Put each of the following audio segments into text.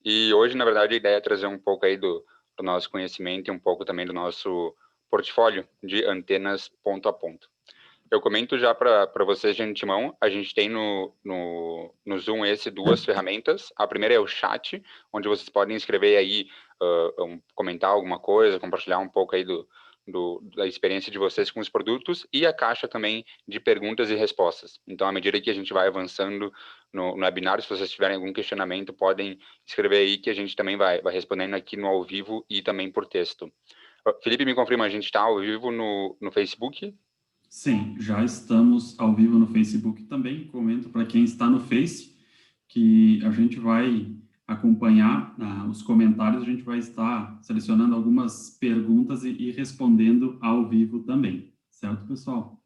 E hoje, na verdade, a ideia é trazer um pouco aí do nosso conhecimento e um pouco também do nosso portfólio de antenas ponto a ponto. Eu comento já para vocês de antemão, a gente tem no Zoom duas ferramentas. A primeira é o chat, onde vocês podem escrever aí, comentar alguma coisa, compartilhar um pouco aí da experiência de vocês com os produtos, e a caixa também de perguntas e respostas. Então, à medida que a gente vai avançando no webinar, se vocês tiverem algum questionamento, podem escrever aí que a gente também vai respondendo aqui no ao vivo e também por texto. Felipe, me confirma, a gente está ao vivo no Facebook? Sim, já estamos ao vivo no Facebook também. Comento para quem está no Face que a gente vai acompanhar os comentários, a gente vai estar selecionando algumas perguntas e respondendo ao vivo também. Certo, pessoal?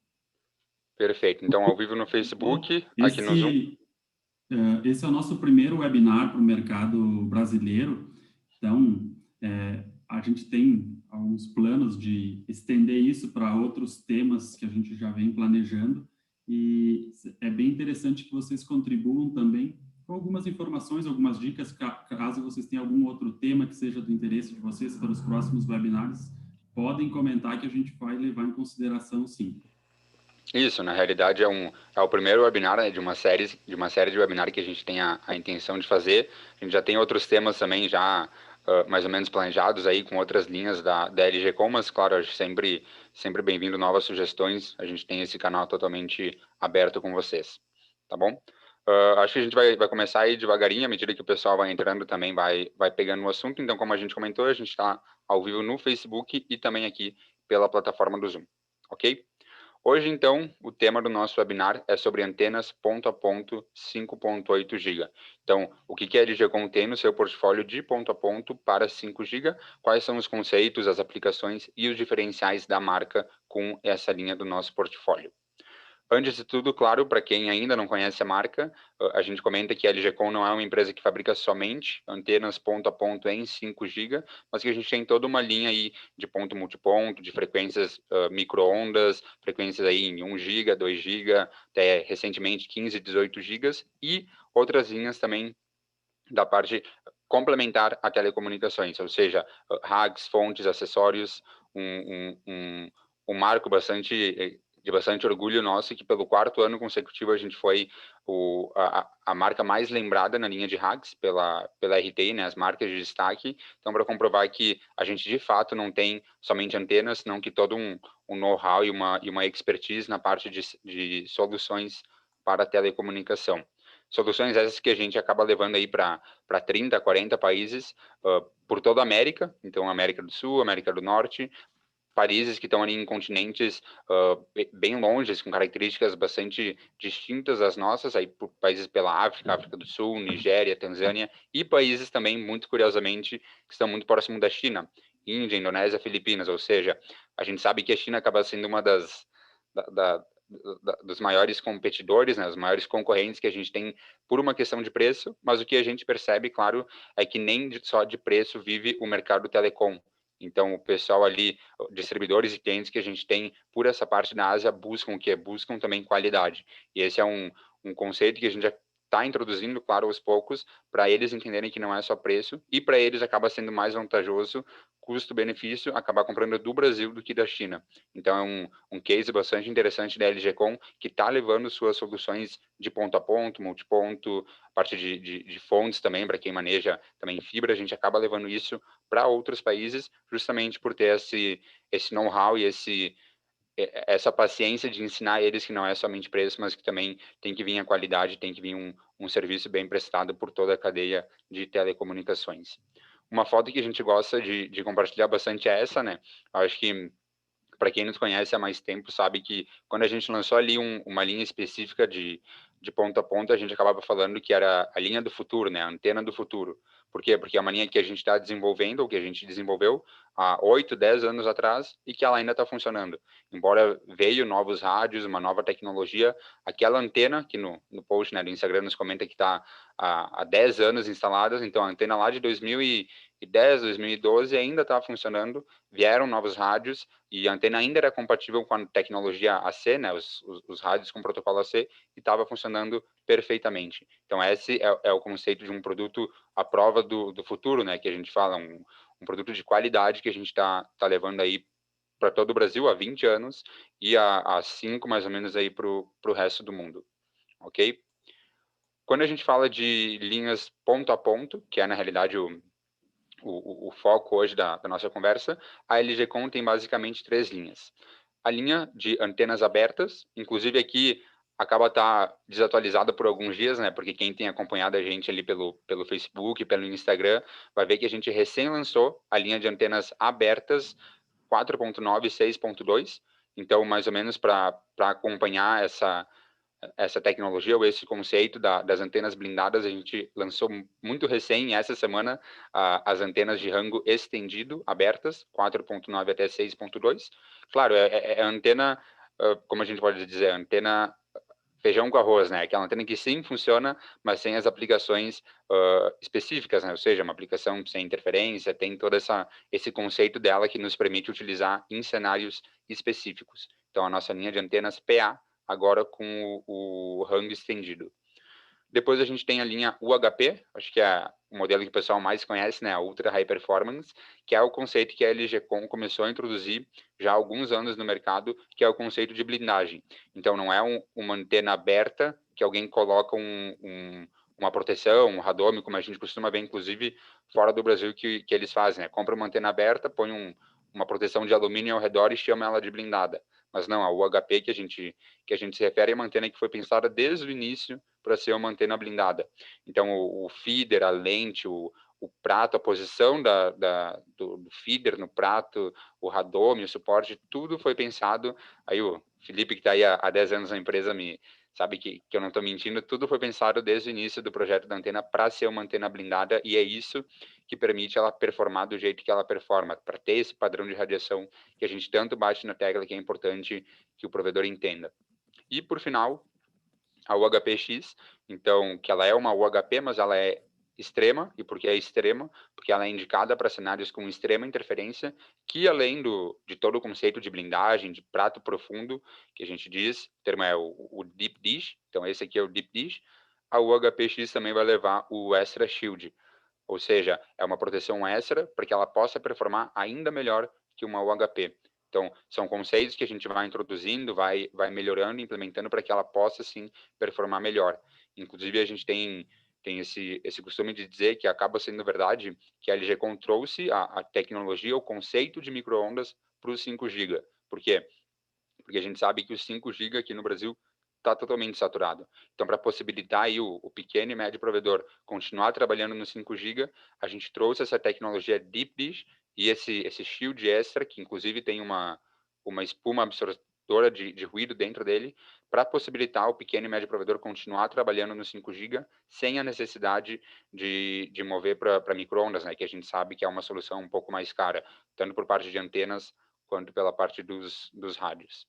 Perfeito. Então, ao vivo no Bom, Facebook, aqui no Zoom. esse é o nosso primeiro webinar para o mercado brasileiro. Então, a gente tem alguns planos de estender isso para outros temas que a gente já vem planejando. E é bem interessante que vocês contribuam também com algumas informações, algumas dicas, caso vocês tenham algum outro tema que seja do interesse de vocês para os próximos webinars, podem comentar que a gente vai levar em consideração, sim. Isso, na realidade, é o primeiro webinar, né, de uma série de webinar que a gente tem a intenção de fazer. A gente já tem outros temas também já mais ou menos planejados aí com outras linhas da LG Com, mas claro, acho sempre bem-vindo novas sugestões. A gente tem esse canal totalmente aberto com vocês, tá bom? Acho que a gente vai começar aí devagarinho, à medida que o pessoal vai entrando também vai pegando o assunto. Então, como a gente comentou, a gente está ao vivo no Facebook e também aqui pela plataforma do Zoom, ok? Hoje, então, o tema do nosso webinar é sobre antenas ponto a ponto 5.8 GB. Então, o que a LG Com tem no seu portfólio de ponto a ponto para 5 GB? Quais são os conceitos, as aplicações e os diferenciais da marca com essa linha do nosso portfólio? Antes de tudo, claro, para quem ainda não conhece a marca, a gente comenta que a LG Com não é uma empresa que fabrica somente antenas ponto a ponto em 5 GB, mas que a gente tem toda uma linha aí de ponto multiponto, de frequências micro-ondas, frequências aí em 1 GB, 2 GB, até recentemente 15, 18 GB, e outras linhas também da parte complementar a telecomunicações, ou seja, RAGs, fontes, acessórios, um marco de bastante orgulho nosso, que pelo quarto ano consecutivo a gente foi a marca mais lembrada na linha de RAGs pela RTI, né, as marcas de destaque. Então, para comprovar que a gente de fato não tem somente antenas, senão que todo um know-how e uma expertise na parte de soluções para a telecomunicação. Soluções essas que a gente acaba levando aí para 30, 40 países por toda a América, então América do Sul, América do Norte, países que estão ali em continentes bem longes, com características bastante distintas das nossas, aí por países pela África, África do Sul, Nigéria, Tanzânia, e países também, muito curiosamente, que estão muito próximo da China, Índia, Indonésia, Filipinas, ou seja, a gente sabe que a China acaba sendo uma da, da, dos maiores competidores, né, os maiores concorrentes que a gente tem por uma questão de preço, mas o que a gente percebe, claro, é que nem só de preço vive o mercado telecom. Então, o pessoal ali, distribuidores e clientes que a gente tem por essa parte da Ásia buscam o quê? Buscam também qualidade. E esse é um conceito que a gente já está introduzindo, claro, aos poucos, para eles entenderem que não é só preço, e para eles acaba sendo mais vantajoso custo-benefício acabar comprando do Brasil do que da China. Então, é um case bastante interessante da LG Com, que está levando suas soluções de ponto a ponto, multiponto, a parte de fontes também, para quem maneja também fibra, a gente acaba levando isso para outros países, justamente por ter esse know-how e essa paciência de ensinar eles que não é somente preço, mas que também tem que vir a qualidade, tem que vir um serviço bem prestado por toda a cadeia de telecomunicações. Uma foto que a gente gosta de compartilhar bastante é essa, né? Acho que para quem nos conhece há mais tempo, sabe que quando a gente lançou ali uma linha específica de ponta a ponta, a gente acabava falando que era a linha do futuro, né? A antena do futuro. Por quê? Porque é uma linha que a gente está desenvolvendo, ou que a gente desenvolveu há 8, 10 anos atrás, e que ela ainda está funcionando. Embora veio novos rádios, uma nova tecnologia, aquela antena, que no post, né, do Instagram nos comenta que está há 10 anos instaladas, então a antena lá de 2010, 2012 ainda estava funcionando, vieram novos rádios e a antena ainda era compatível com a tecnologia AC, né, os rádios com protocolo AC, e estava funcionando perfeitamente. Então esse é o conceito de um produto à prova do futuro, né, que a gente fala, um produto de qualidade que a gente está levando aí para todo o Brasil há 20 anos e há 5 mais ou menos aí para o resto do mundo, ok? Quando a gente fala de linhas ponto a ponto, que é na realidade o foco hoje da nossa conversa, a LGCOM tem basicamente 3 linhas. A linha de antenas abertas, inclusive aqui acaba estar desatualizada por alguns dias, né? Porque quem tem acompanhado a gente ali pelo Facebook, pelo Instagram, vai ver que a gente recém lançou a linha de antenas abertas 4.9 e 6.2. Então, mais ou menos para acompanhar essa tecnologia ou esse conceito das antenas blindadas, a gente lançou muito recém, essa semana, as antenas de rango estendido, abertas, 4.9 até 6.2. Claro, é antena, como a gente pode dizer, antena feijão com arroz, né? Aquela antena que sim funciona, mas sem as aplicações específicas, né? Ou seja, uma aplicação sem interferência, tem todo esse conceito dela que nos permite utilizar em cenários específicos. Então, a nossa linha de antenas PA, agora com o rango estendido. Depois a gente tem a linha UHP, acho que é o modelo que o pessoal mais conhece, né, a Ultra High Performance, que é o conceito que a LGCOM começou a introduzir já há alguns anos no mercado, que é o conceito de blindagem. Então não é uma antena aberta que alguém coloca uma proteção, um radome, como a gente costuma ver, inclusive fora do Brasil, que eles fazem, né? Compra uma antena aberta, põe uma proteção de alumínio ao redor e chama ela de blindada. Mas não, a UHP que a gente se refere é uma antena que foi pensada desde o início para ser uma antena blindada. Então, o feeder, a lente, o prato, a posição do feeder no prato, o radome, o suporte, tudo foi pensado. Aí o Felipe, que está aí há 10 anos na empresa, sabe que eu não estou mentindo, tudo foi pensado desde o início do projeto da antena para ser uma antena blindada, e é isso que permite ela performar do jeito que ela performa, para ter esse padrão de radiação que a gente tanto bate na tecla, que é importante que o provedor entenda. E, por final, a UHP-X, então, que ela é uma UHP, mas ela é extrema. E por que é extrema? Porque ela é indicada para cenários com extrema interferência, que além de todo o conceito de blindagem, de prato profundo, que a gente diz, o termo é o Deep Dish, então esse aqui é o Deep Dish, a UHP-X também vai levar o Extra Shield, ou seja, é uma proteção extra para que ela possa performar ainda melhor que uma UHP. Então, são conceitos que a gente vai introduzindo, vai melhorando, implementando para que ela possa, sim, performar melhor. Inclusive, a gente tem esse costume de dizer que acaba sendo verdade que a LGCOM trouxe a tecnologia, o conceito de micro-ondas para os 5 GB. Por quê? Porque a gente sabe que os 5 GB aqui no Brasil está totalmente saturado. Então, para possibilitar aí o pequeno e médio provedor continuar trabalhando no 5 GB, a gente trouxe essa tecnologia Deep Dish e esse shield extra, que inclusive tem uma espuma absorvedora de ruído dentro dele, para possibilitar o pequeno e médio provedor continuar trabalhando no 5 GB sem a necessidade de mover para micro-ondas, né, que a gente sabe que é uma solução um pouco mais cara, tanto por parte de antenas quanto pela parte dos rádios.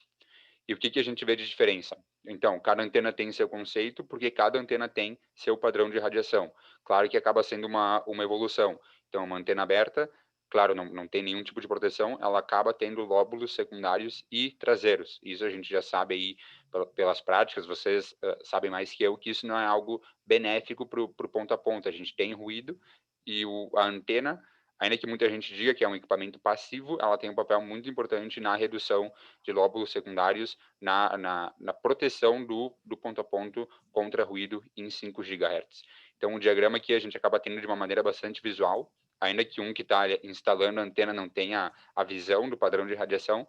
E o que a gente vê de diferença? Então, cada antena tem seu conceito, porque cada antena tem seu padrão de radiação. Claro que acaba sendo uma evolução. Então, uma antena aberta, claro, não tem nenhum tipo de proteção, ela acaba tendo lóbulos secundários e traseiros. Isso a gente já sabe aí pelas práticas, vocês sabem mais que eu, que isso não é algo benéfico para o ponto a ponto. A gente tem ruído e a antena, ainda que muita gente diga que é um equipamento passivo, ela tem um papel muito importante na redução de lóbulos secundários, na proteção do ponto a ponto contra ruído em 5 GHz. Então, o diagrama aqui a gente acaba tendo de uma maneira bastante visual, ainda que um que está instalando a antena não tenha a visão do padrão de radiação.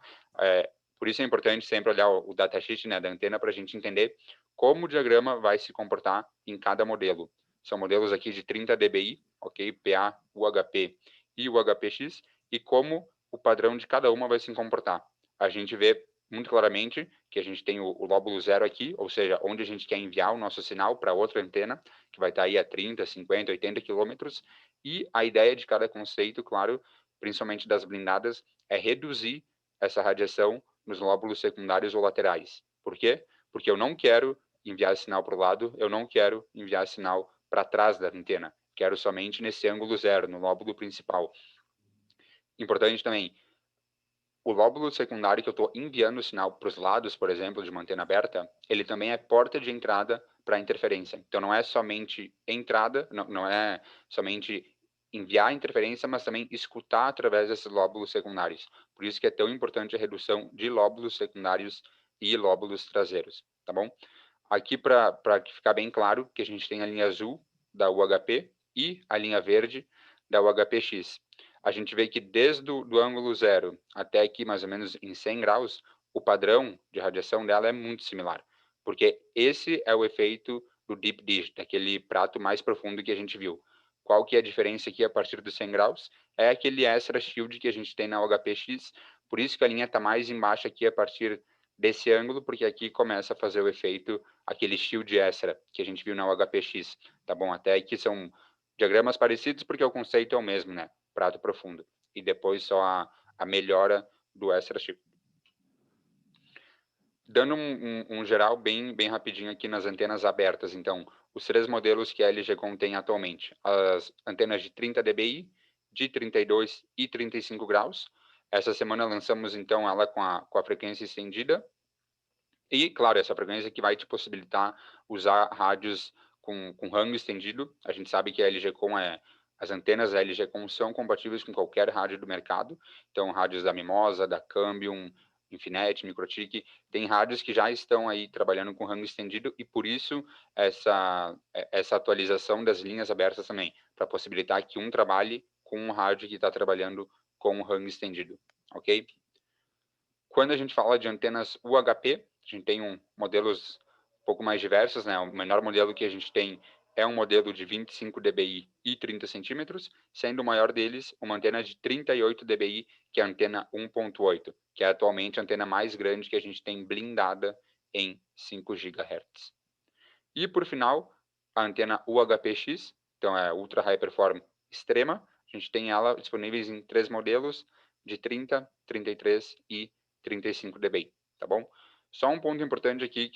Por isso é importante sempre olhar o datasheet, né, da antena para a gente entender como o diagrama vai se comportar em cada modelo. São modelos aqui de 30 dBi, ok? PA, UHP e UHPX, e como o padrão de cada uma vai se comportar. A gente vê muito claramente que a gente tem o lóbulo zero aqui, ou seja, onde a gente quer enviar o nosso sinal para outra antena, que vai estar aí a 30, 50, 80 quilômetros, e a ideia de cada conceito, claro, principalmente das blindadas, é reduzir essa radiação nos lóbulos secundários ou laterais. Por quê? Porque eu não quero enviar sinal para o lado, eu não quero enviar sinal para trás da antena. Quero somente nesse ângulo 0, no lóbulo principal. Importante também, o lóbulo secundário que eu estou enviando o sinal para os lados, por exemplo, de uma antena aberta, ele também é porta de entrada para interferência. Então, não é somente entrada, não é somente enviar interferência, mas também escutar através desses lóbulos secundários. Por isso que é tão importante a redução de lóbulos secundários e lóbulos traseiros, tá bom? Aqui, para ficar bem claro, que a gente tem a linha azul da UHP e a linha verde da UHPX. A gente vê que desde do ângulo 0 até aqui, mais ou menos em 100 graus, o padrão de radiação dela é muito similar, porque esse é o efeito do deep dish, daquele prato mais profundo que a gente viu. Qual que é a diferença aqui a partir dos 100 graus? É aquele extra shield que a gente tem na UHPX, por isso que a linha está mais embaixo aqui a partir desse ângulo, porque aqui começa a fazer o efeito, aquele shield extra que a gente viu na UHPX, tá bom? Até aqui são diagramas parecidos porque o conceito é o mesmo, né? Prato profundo. E depois só a melhora do extra shield. Dando um geral bem rapidinho aqui nas antenas abertas, então, os 3 modelos que a LG contém atualmente. As antenas de 30 dBi, de 32 e 35 graus. Essa semana lançamos, então, ela com a frequência estendida. E, claro, essa frequência que vai te possibilitar usar rádios com rango estendido. A gente sabe que a LG Com as antenas da LG Com são compatíveis com qualquer rádio do mercado. Então, rádios da Mimosa, da Cambium, Infinet, Microtik, tem rádios que já estão aí trabalhando com rango estendido e por isso essa atualização das linhas abertas também, para possibilitar que um trabalhe com um rádio que está trabalhando com rango estendido, ok? Quando a gente fala de antenas UHP, a gente tem modelos um pouco mais diversos, né? O menor modelo que a gente tem é um modelo de 25 dBi e 30 centímetros, sendo o maior deles uma antena de 38 dBi, que é a antena 1.8, que é atualmente a antena mais grande que a gente tem blindada em 5 GHz. E, por final, a antena UHPX, então é Ultra High Perform Extrema, a gente tem ela disponíveis em 3 modelos, de 30, 33 e 35 dBi, tá bom? Só um ponto importante aqui,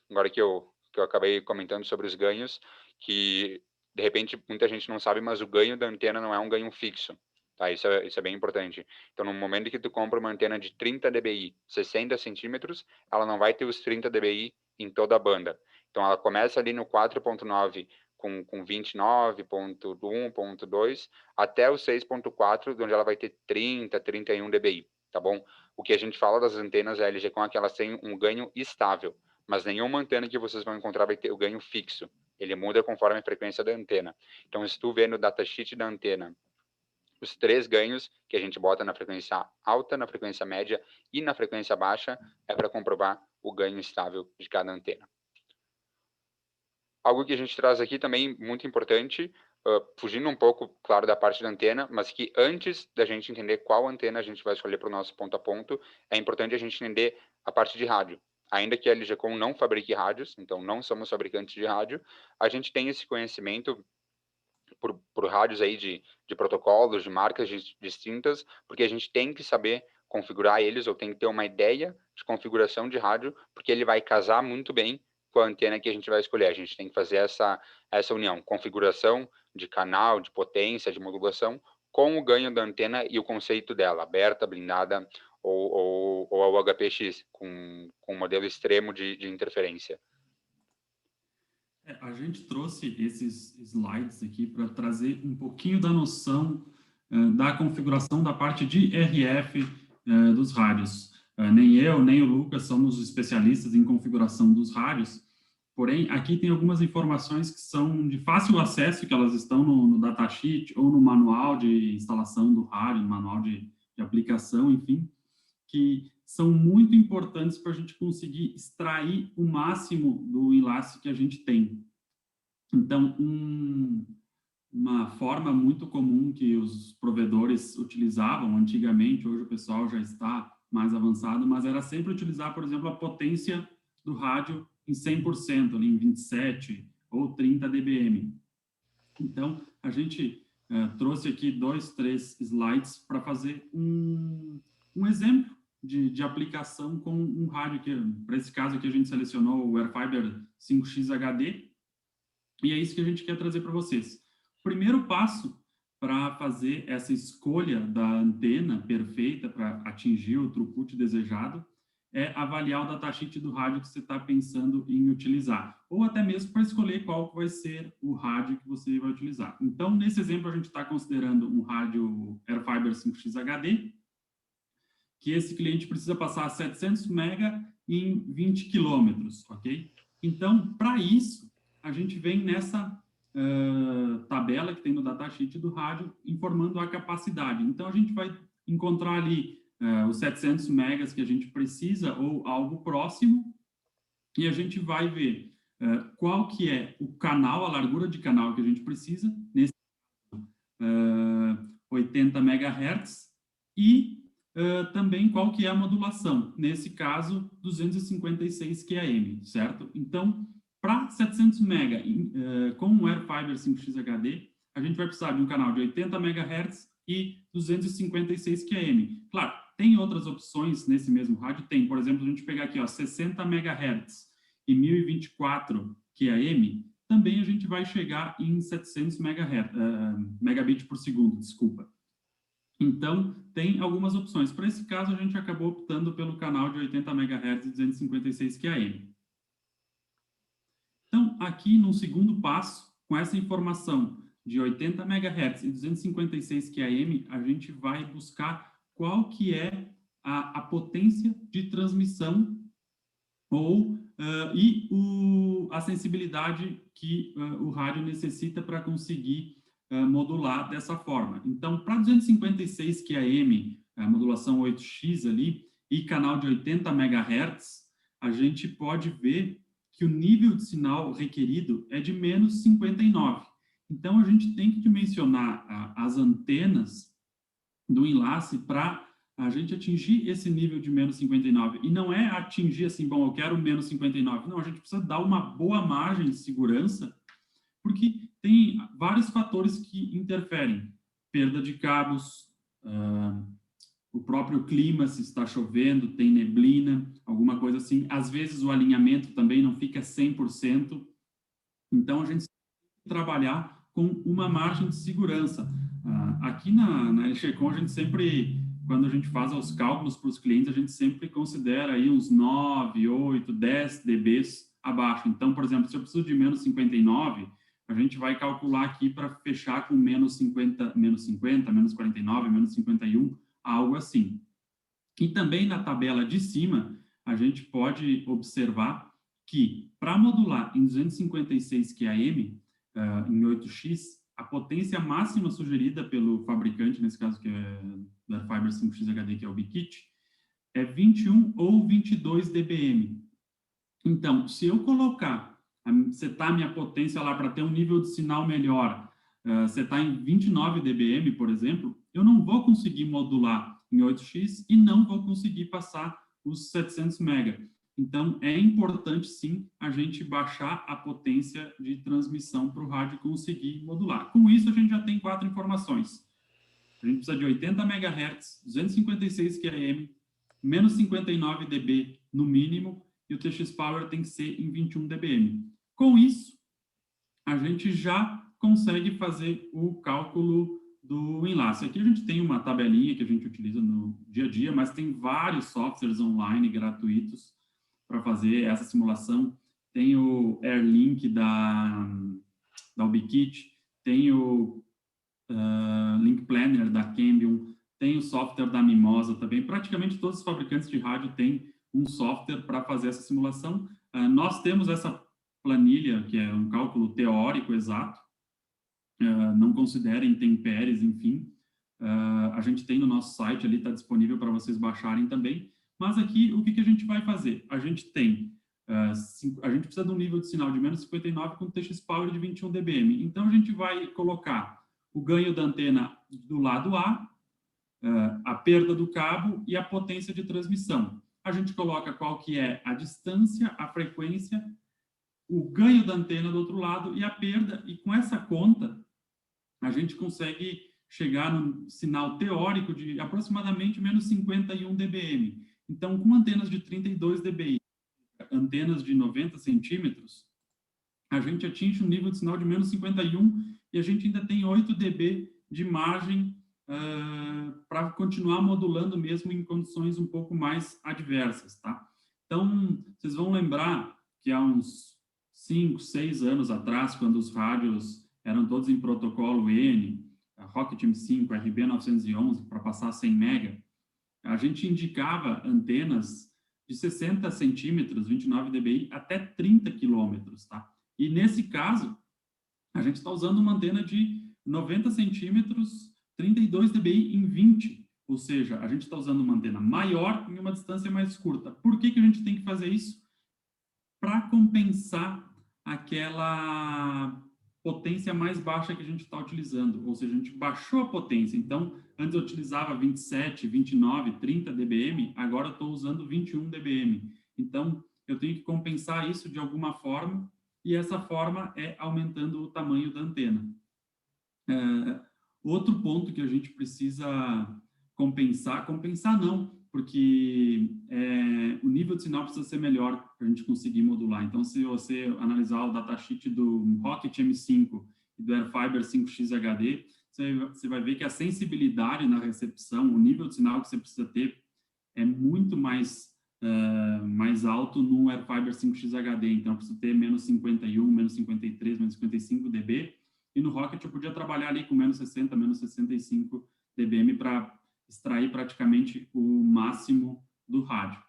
agora que eu acabei comentando sobre os ganhos, que de repente muita gente não sabe, mas o ganho da antena não é um ganho fixo, tá? Isso é bem importante. Então, no momento que tu compra uma antena de 30 dBi, 60 centímetros, ela não vai ter os 30 dBi em toda a banda. Então, ela começa ali no 4.9 com 29.1.2 até o 6.4, onde ela vai ter 30, 31 dBi, tá bom? O que a gente fala das antenas LG Com é que elas têm um ganho estável, mas nenhuma antena que vocês vão encontrar vai ter o ganho fixo. Ele muda conforme a frequência da antena. Então, se tu vê no datasheet da antena os 3 ganhos que a gente bota na frequência alta, na frequência média e na frequência baixa, é para comprovar o ganho estável de cada antena. Algo que a gente traz aqui também muito importante, fugindo um pouco, claro, da parte da antena, mas que antes da gente entender qual antena a gente vai escolher para o nosso ponto a ponto, é importante a gente entender a parte de rádio. Ainda que a LG Com não fabrique rádios, então não somos fabricantes de rádio, a gente tem esse conhecimento por rádios aí de protocolos, de marcas distintas, porque a gente tem que saber configurar eles, ou tem que ter uma ideia de configuração de rádio, porque ele vai casar muito bem com a antena que a gente vai escolher. A gente tem que fazer essa união, configuração de canal, de potência, de modulação, com o ganho da antena e o conceito dela, aberta, blindada ou a UHPX, com um modelo extremo de interferência. A gente trouxe esses slides aqui para trazer um pouquinho da noção da configuração da parte de RF dos rádios. Nem eu, nem o Lucas somos especialistas em configuração dos rádios, porém, aqui tem algumas informações que são de fácil acesso, que elas estão no datasheet ou no manual de instalação do rádio, no manual de aplicação, enfim, que são muito importantes para a gente conseguir extrair o máximo do enlace que a gente tem. Então, uma forma muito comum que os provedores utilizavam antigamente, hoje o pessoal já está mais avançado, mas era sempre utilizar, por exemplo, a potência do rádio em 100%, ali em 27 ou 30 dBm. Então, a gente trouxe aqui 2, 3 slides para fazer um exemplo de aplicação com um rádio que, para esse caso aqui, a gente selecionou o Airfiber 5X HD, E é isso que a gente quer trazer para vocês. O primeiro passo para fazer essa escolha da antena perfeita para atingir o throughput desejado é avaliar o datasheet do rádio que você está pensando em utilizar, ou até mesmo para escolher qual vai ser o rádio que você vai utilizar. Então, nesse exemplo, a gente está considerando um rádio Airfiber 5X HD, que esse cliente precisa passar 700 mega em 20 quilômetros, ok? Então, para isso, a gente vem nessa tabela que tem no datasheet do rádio, informando a capacidade. Então, a gente vai encontrar ali os 700 megas que a gente precisa, ou algo próximo, e a gente vai ver qual que é o canal, a largura de canal que a gente precisa, nesse 80 MHz, e também qual que é a modulação, nesse caso, 256 QAM, certo? Então, para 700 MB com o Airfiber 5X HD, a gente vai precisar de um canal de 80 MHz e 256 QAM. Claro, tem outras opções nesse mesmo rádio, tem, por exemplo, a gente pegar aqui, ó, 60 MHz e 1024 QAM, também a gente vai chegar em 700 megabit por segundo, desculpa. Então, tem algumas opções. Para esse caso, a gente acabou optando pelo canal de 80 MHz e 256 QAM. Então, aqui no segundo passo, com essa informação de 80 MHz e 256 QAM, a gente vai buscar qual que é a potência de transmissão a sensibilidade que o rádio necessita para conseguir modular dessa forma. Então, para 256 QAM, a modulação 8X ali, e canal de 80 MHz, a gente pode ver que o nível de sinal requerido é de menos 59. Então, a gente tem que dimensionar as antenas do enlace para a gente atingir esse nível de menos 59. E não é atingir assim, bom, eu quero menos 59. Não, a gente precisa dar uma boa margem de segurança, porque tem vários fatores que interferem. Perda de cabos, o próprio clima, se está chovendo, tem neblina, alguma coisa assim. Às vezes o alinhamento também não fica 100%. Então, a gente tem que trabalhar com uma margem de segurança. Aqui na LXCOM, a gente sempre, quando a gente faz os cálculos para os clientes, a gente sempre considera aí uns 9, 8, 10 dBs abaixo. Então, por exemplo, se eu preciso de menos 59, a gente vai calcular aqui para fechar com menos 50, menos 49, menos 51, algo assim. E também na tabela de cima, a gente pode observar que para modular em 256 QAM, em 8X, a potência máxima sugerida pelo fabricante, nesse caso que é da Airfiber 5X HD, que é o Bikit, é 21 ou 22 dBm. Então, se eu colocar, setar minha potência lá para ter um nível de sinal melhor, setar em 29 dBm, por exemplo, eu não vou conseguir modular em 8X e não vou conseguir passar os 700 MB. Então, é importante, sim, a gente baixar a potência de transmissão para o rádio conseguir modular. Com isso, a gente já tem 4 informações. A gente precisa de 80 MHz, 256 QAM, menos 59 dB no mínimo, e o TX Power tem que ser em 21 dBm. Com isso, a gente já consegue fazer o cálculo do enlace. Aqui a gente tem uma tabelinha que a gente utiliza no dia a dia, mas tem vários softwares online gratuitos para fazer essa simulação. Tem o Airlink da Ubikit, tem o Link Planner da Cambium, tem o software da Mimosa também. Praticamente todos os fabricantes de rádio têm um software para fazer essa simulação. Nós temos essa planilha, que é um cálculo teórico exato, não considerem intempéries, enfim. A gente tem no nosso site ali, está disponível para vocês baixarem também. Mas aqui, o que a gente vai fazer? A gente tem, a gente precisa de um nível de sinal de menos 59 com TX Power de 21 dBm. Então, a gente vai colocar o ganho da antena do lado A, a perda do cabo e a potência de transmissão. A gente coloca qual que é a distância, a frequência, o ganho da antena do outro lado e a perda, e com essa conta, a gente consegue chegar no sinal teórico de aproximadamente menos 51 dBm. Então, com antenas de 32 dBi, antenas de 90 centímetros, a gente atinge um nível de sinal de menos 51 e a gente ainda tem 8 dB de margem para continuar modulando mesmo em condições um pouco mais adversas, tá? Então, vocês vão lembrar que há uns 5, 6 anos atrás, quando os rádios eram todos em protocolo N, a Rocket M5, RB 911, para passar 100 mega, a gente indicava antenas de 60 centímetros, 29 dBi, até 30 quilômetros, tá? E nesse caso, a gente está usando uma antena de 90 centímetros, 32 dBi em 20. Ou seja, a gente está usando uma antena maior em uma distância mais curta. Por que a gente tem que fazer isso? Para compensar aquela potência mais baixa que a gente está utilizando. Ou seja, a gente baixou a potência. Então, antes eu utilizava 27, 29, 30 dBm, agora eu estou usando 21 dBm. Então, eu tenho que compensar isso de alguma forma, e essa forma é aumentando o tamanho da antena. Outro ponto que a gente precisa compensar não, porque o nível de sinal precisa ser melhor para a gente conseguir modular. Então, se você analisar o datasheet do Rocket M5 e do Airfiber 5X HD, você vai ver que a sensibilidade na recepção, o nível de sinal que você precisa ter é muito mais alto no Airfiber 5X HD. Então, eu preciso ter menos 51, menos 53, menos 55 dB. E no Rocket eu podia trabalhar ali com menos 60, menos 65 dBm para extrair praticamente o máximo do rádio.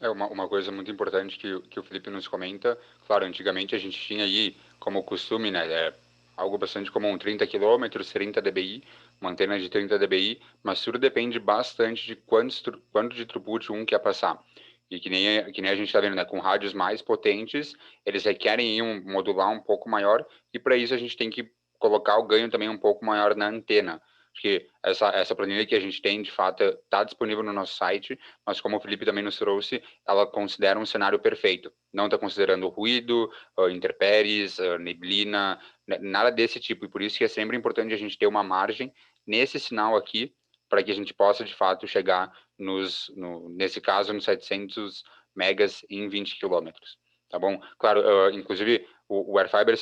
Uma coisa muito importante que o Felipe nos comenta, claro, antigamente a gente tinha aí como costume, né, algo bastante comum, 30 quilômetros, 30 dBi, uma antena de 30 dBi, mas tudo depende bastante de quanto de throughput um quer passar. E que nem a gente está vendo, né, com rádios mais potentes, eles requerem um modular um pouco maior, e para isso a gente tem que colocar o ganho também um pouco maior na antena. Acho que essa planilha que a gente tem, de fato, está disponível no nosso site, mas como o Felipe também nos trouxe, ela considera um cenário perfeito. Não está considerando ruído, intempéries, neblina, nada desse tipo. E por isso que é sempre importante a gente ter uma margem nesse sinal aqui, para que a gente possa, de fato, chegar nesse caso, nos 700 megas em 20 quilômetros. Tá bom? Claro, inclusive, o Airfiber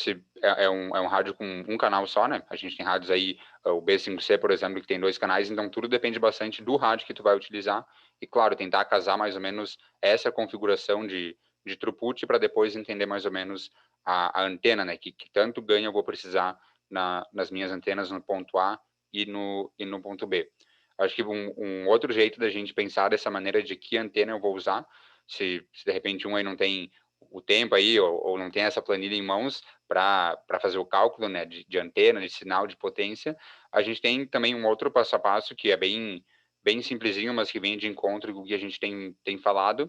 é um rádio com um canal só, né? A gente tem rádios aí, o B5C, por exemplo, que tem 2 canais, então tudo depende bastante do rádio que tu vai utilizar. E, claro, tentar casar mais ou menos essa configuração de throughput para depois entender mais ou menos a antena, né? Que tanto ganho eu vou precisar nas minhas antenas no ponto A e no ponto B. Acho que um outro jeito da gente pensar dessa maneira de que antena eu vou usar, se de repente um aí não tem o tempo aí, ou não tem essa planilha em mãos para fazer o cálculo, né, de antena, de sinal, de potência, a gente tem também um outro passo a passo que é bem simplesinho, mas que vem de encontro com o que a gente tem falado.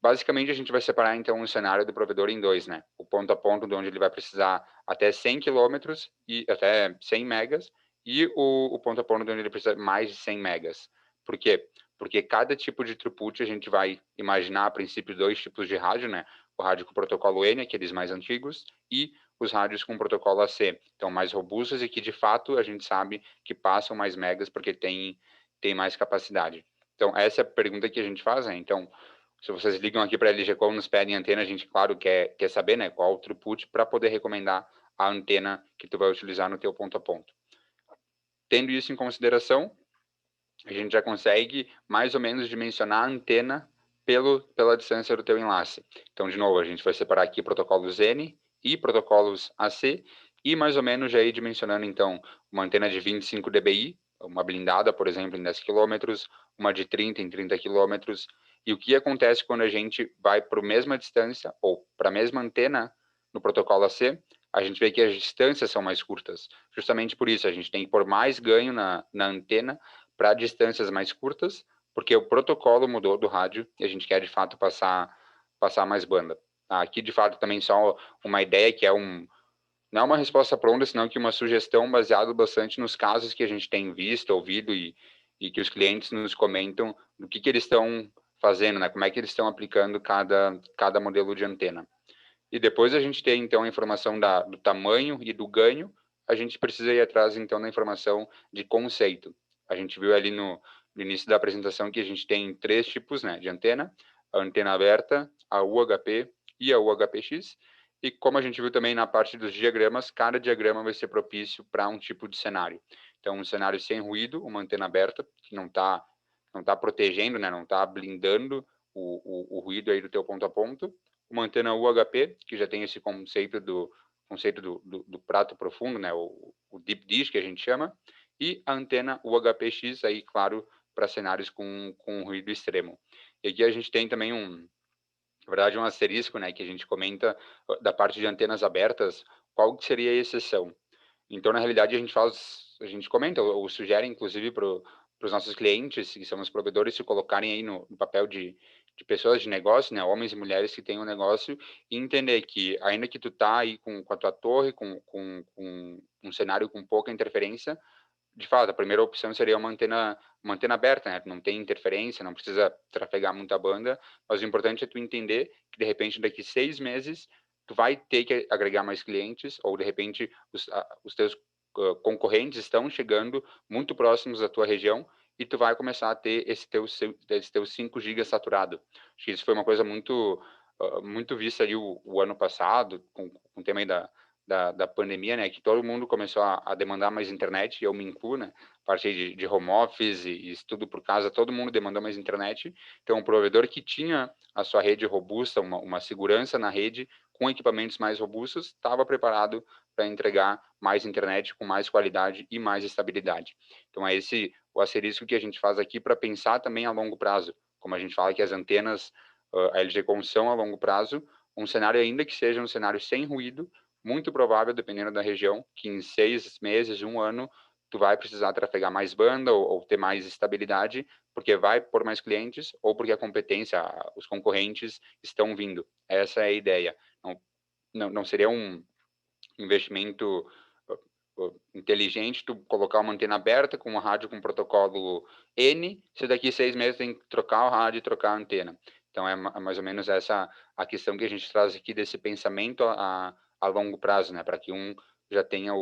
Basicamente, a gente vai separar, então, o cenário do provedor em dois, né? O ponto a ponto, de onde ele vai precisar até 100 quilômetros e até 100 megas, e o ponto a ponto, de onde ele precisa mais de 100 megas. Por quê? Porque cada tipo de throughput a gente vai imaginar, a princípio, 2 tipos de rádio, né? O rádio com protocolo N, aqueles mais antigos, e os rádios com protocolo AC, então mais robustos e que, de fato, a gente sabe que passam mais megas porque tem mais capacidade. Então, essa é a pergunta que a gente faz, né? Então, se vocês ligam aqui para a LG Com, nos pedem antena, a gente, claro, quer saber, né, qual o throughput para poder recomendar a antena que tu vai utilizar no teu ponto a ponto. Tendo isso em consideração, a gente já consegue mais ou menos dimensionar a antena pela distância do teu enlace. Então, de novo, a gente vai separar aqui protocolos N e protocolos AC, e mais ou menos já ir dimensionando, então, uma antena de 25 dBi, uma blindada, por exemplo, em 10 quilômetros, uma de 30 em 30 quilômetros. E o que acontece quando a gente vai para a mesma distância, ou para a mesma antena no protocolo AC, a gente vê que as distâncias são mais curtas. Justamente por isso, a gente tem que pôr mais ganho na antena para distâncias mais curtas, porque o protocolo mudou do rádio e a gente quer, de fato, passar mais banda. Aqui, de fato, também só uma ideia que não é uma resposta pronta, senão que uma sugestão baseada bastante nos casos que a gente tem visto, ouvido e que os clientes nos comentam do que eles estão fazendo, né? Como é que eles estão aplicando cada modelo de antena. E depois a gente tem, então, a informação do tamanho e do ganho, a gente precisa ir atrás, então, da informação de conceito. A gente viu ali no início da apresentação que a gente tem 3 tipos, né, de antena: a antena aberta, a UHP e a UHPX. E como a gente viu também na parte dos diagramas, cada diagrama vai ser propício para um tipo de cenário. Então, um cenário sem ruído, uma antena aberta, que não tá protegendo, né, não está blindando o ruído aí do teu ponto a ponto. Uma antena UHP, que já tem esse conceito do prato profundo, né, o deep dish que a gente chama, e a antena UHPX, aí, claro, para cenários com ruído extremo. E aqui a gente tem também na verdade, um asterisco, né, que a gente comenta da parte de antenas abertas, qual que seria a exceção. Então, na realidade, a gente comenta ou sugere, inclusive, para os nossos clientes, que são os provedores, se colocarem aí no papel de pessoas de negócio, né, homens e mulheres que têm um negócio, e entender que, ainda que tu tá aí com a tua torre, com um cenário com pouca interferência, de fato, a primeira opção seria uma antena aberta, né? Não tem interferência, não precisa trafegar muita banda, mas o importante é tu entender que, de repente, daqui 6 meses, tu vai ter que agregar mais clientes, ou, de repente, os teus concorrentes estão chegando muito próximos da tua região, e tu vai começar a ter esse teu 5 GB saturado. Acho que isso foi uma coisa muito vista ali o ano passado, com o tema aí da pandemia, né, que todo mundo começou a demandar mais internet, e eu me incluo, né, parte de home office e estudo por casa, todo mundo demandou mais internet. Então, um provedor que tinha a sua rede robusta, uma segurança na rede, com equipamentos mais robustos, estava preparado para entregar mais internet com mais qualidade e mais estabilidade. Então, é esse o asterisco que a gente faz aqui para pensar também a longo prazo. Como a gente fala que as antenas a LGCOM são a longo prazo, um cenário ainda que seja um cenário sem ruído, muito provável, dependendo da região, que em 6 meses, 1 ano, tu vai precisar trafegar mais banda ou ter mais estabilidade, porque vai por mais clientes ou porque a competência, os concorrentes estão vindo. Essa é a ideia. Não seria um investimento inteligente tu colocar uma antena aberta com uma rádio com protocolo N, se daqui 6 meses tem que trocar o rádio e trocar a antena. Então, é mais ou menos essa a questão que a gente traz aqui desse pensamento a longo prazo, né? Para que já tenha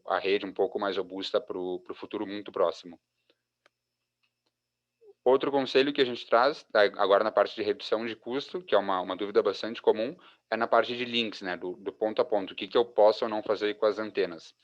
a rede um pouco mais robusta para o futuro muito próximo. Outro conselho que a gente traz, agora na parte de redução de custo, que é uma dúvida bastante comum, é na parte de links, né? Do ponto a ponto. O que eu posso ou não fazer com as antenas.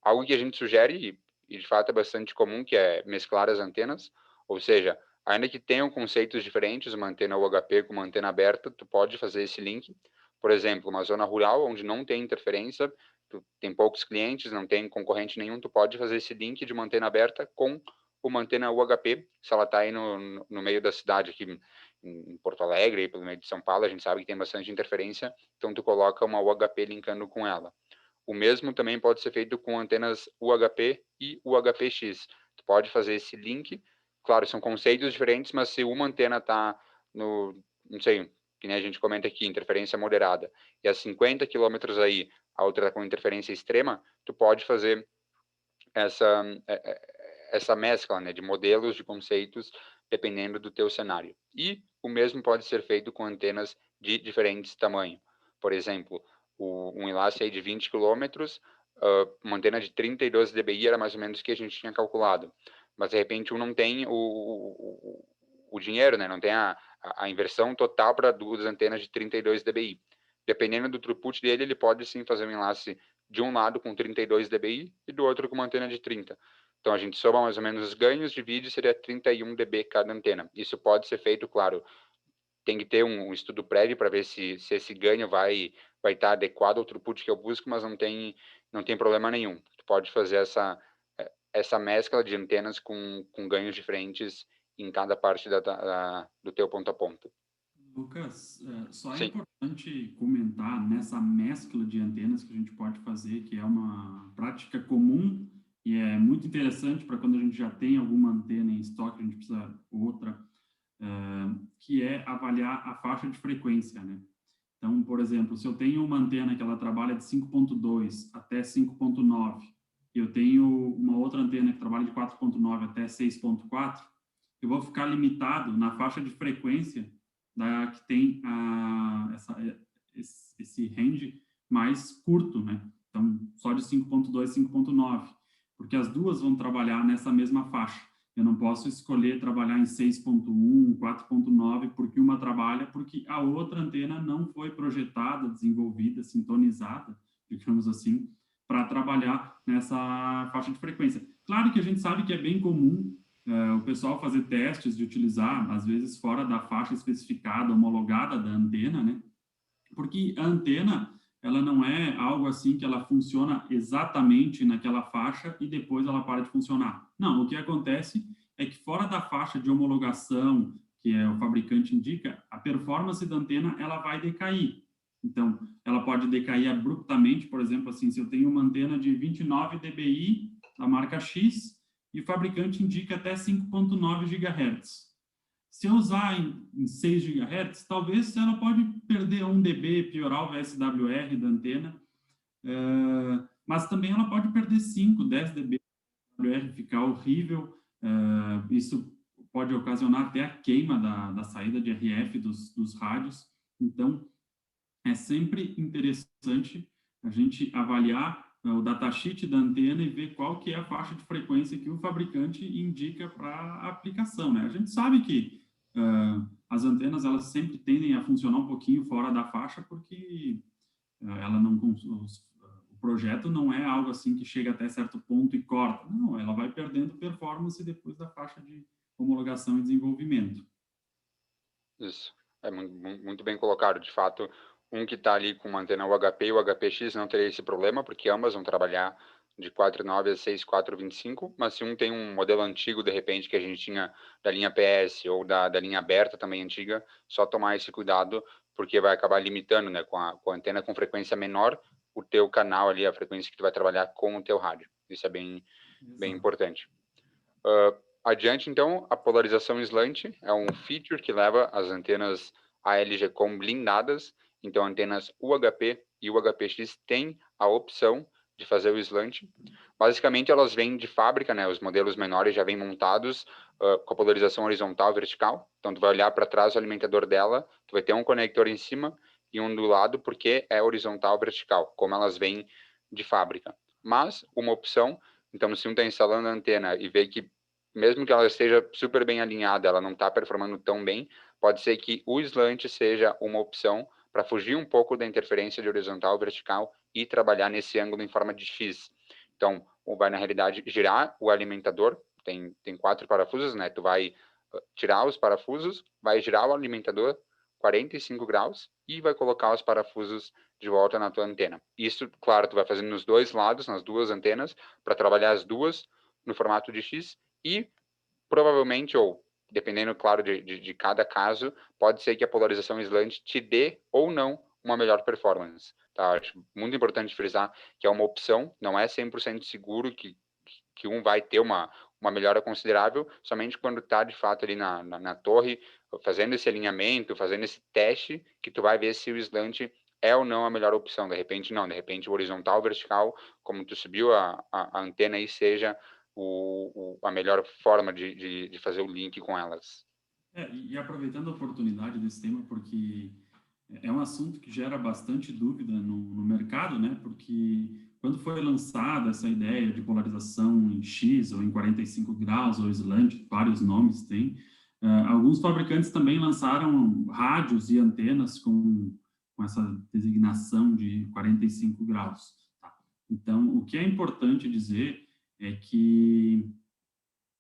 Algo que a gente sugere, e de fato é bastante comum, que é mesclar as antenas, ou seja, ainda que tenham conceitos diferentes, uma antena UHP com uma antena aberta, tu pode fazer esse link. Por exemplo, uma zona rural onde não tem interferência, tu tem poucos clientes, não tem concorrente nenhum, tu pode fazer esse link de uma antena aberta com uma antena UHP, se ela está aí no meio da cidade, aqui em Porto Alegre, pelo meio de São Paulo, a gente sabe que tem bastante interferência, então tu coloca uma UHP linkando com ela. O mesmo também pode ser feito com antenas UHP e UHPX. Tu pode fazer esse link. Claro, são conceitos diferentes, mas se uma antena está não sei, que nem a gente comenta aqui, interferência moderada, e a 50 quilômetros aí, a outra com interferência extrema, tu pode fazer essa, essa mescla, né, de modelos, de conceitos, dependendo do teu cenário. E o mesmo pode ser feito com antenas de diferentes tamanhos. Por exemplo, um enlace aí de 20 quilômetros, uma antena de 32 dBi era mais ou menos o que a gente tinha calculado. Mas, de repente, não tem o dinheiro, né? Não tem a inversão total para duas antenas de 32 dBi. Dependendo do throughput dele, ele pode sim fazer um enlace de um lado com 32 dBi e do outro com uma antena de 30. Então, a gente soma mais ou menos os ganhos, divide, seria 31 dB cada antena. Isso pode ser feito, claro, tem que ter um estudo prévio para ver se esse ganho vai estar adequado ao throughput que eu busco, mas não tem problema nenhum. Tu pode fazer essa mescla de antenas com ganhos diferentes em cada parte do teu ponto a ponto. Lucas, só é Sim. importante comentar nessa mescla de antenas que a gente pode fazer, que é uma prática comum e é muito interessante para quando a gente já tem alguma antena em estoque, a gente precisa outra, que é avaliar a faixa de frequência, né? Então, por exemplo, se eu tenho uma antena que ela trabalha de 5.2 até 5.9, e eu tenho uma outra antena que trabalha de 4.9 até 6.4, eu vou ficar limitado na faixa de frequência que tem esse range mais curto, né? Então, só de 5.2 a 5.9, porque as duas vão trabalhar nessa mesma faixa. Eu não posso escolher trabalhar em 6.1, 4.9, porque uma trabalha, porque a outra antena não foi projetada, desenvolvida, sintonizada, digamos assim, para trabalhar nessa faixa de frequência. Claro que a gente sabe que é bem comum o pessoal fazer testes de utilizar, às vezes, fora da faixa especificada, homologada da antena, né? Porque a antena, ela não é algo assim que ela funciona exatamente naquela faixa e depois ela para de funcionar. Não, o que acontece é que fora da faixa de homologação que o fabricante indica, a performance da antena ela vai decair. Então, ela pode decair abruptamente, por exemplo, assim, se eu tenho uma antena de 29 dBi da marca X e o fabricante indica até 5.9 GHz. Se eu usar em 6 GHz, talvez ela pode perder 1 dB, piorar o VSWR da antena, mas também ela pode perder 5, 10 dB, VSWR ficar horrível, isso pode ocasionar até a queima da saída de RF dos rádios. Então, é sempre interessante a gente avaliar o datasheet da antena e ver qual que é a faixa de frequência que o fabricante indica para a aplicação, né? A gente sabe que as antenas elas sempre tendem a funcionar um pouquinho fora da faixa porque ela não o projeto não é algo assim que chega até certo ponto e corta. Não, ela vai perdendo performance depois da faixa de homologação e desenvolvimento. Isso. É muito bem colocado. De fato, um que está ali com uma antena UHP e o HPX não teria esse problema, porque ambas vão trabalhar de 4.9 a 6.425, mas se um tem um modelo antigo, de repente, que a gente tinha da linha PS ou da linha aberta também antiga, só tomar esse cuidado, porque vai acabar limitando, né, com a antena com frequência menor, o teu canal ali, a frequência que tu vai trabalhar com o teu rádio. Isso é bem importante. Adiante, então, a polarização slant é um feature que leva as antenas ALGCOM blindadas. Então, antenas UHP e UHPX têm a opção de fazer o slant. Basicamente, elas vêm de fábrica, né? Os modelos menores já vêm montados com a polarização horizontal e vertical. Então, tu vai olhar para trás o alimentador dela, tu vai ter um conector em cima e um do lado, porque é horizontal e vertical, como elas vêm de fábrica. Mas, uma opção, então, se um está instalando a antena e vê que mesmo que ela esteja super bem alinhada, ela não está performando tão bem, pode ser que o slant seja uma opção para fugir um pouco da interferência de horizontal e vertical e trabalhar nesse ângulo em forma de X. Então, vai, na realidade, girar o alimentador, tem 4 parafusos, né? Tu vai tirar os parafusos, vai girar o alimentador 45 graus e vai colocar os parafusos de volta na tua antena. Isso, claro, tu vai fazendo nos dois lados, nas duas antenas, para trabalhar as duas no formato de X e provavelmente, ou dependendo, claro, de cada caso, pode ser que a polarização slant te dê ou não uma melhor performance. Tá? Acho muito importante frisar que é uma opção, não é 100% seguro que um vai ter uma melhora considerável, somente quando está, de fato, ali na torre, fazendo esse alinhamento, fazendo esse teste, que tu vai ver se o slant é ou não a melhor opção. De repente, não. De repente, o horizontal, vertical, como tu subiu a antena aí, seja a melhor forma de fazer o link com elas. E aproveitando a oportunidade desse tema, porque é um assunto que gera bastante dúvida no mercado, né? Porque quando foi lançada essa ideia de polarização em X ou em 45 graus ou slant, vários nomes tem, alguns fabricantes também lançaram rádios e antenas com essa designação de 45 graus. Tá? Então, o que é importante dizer é que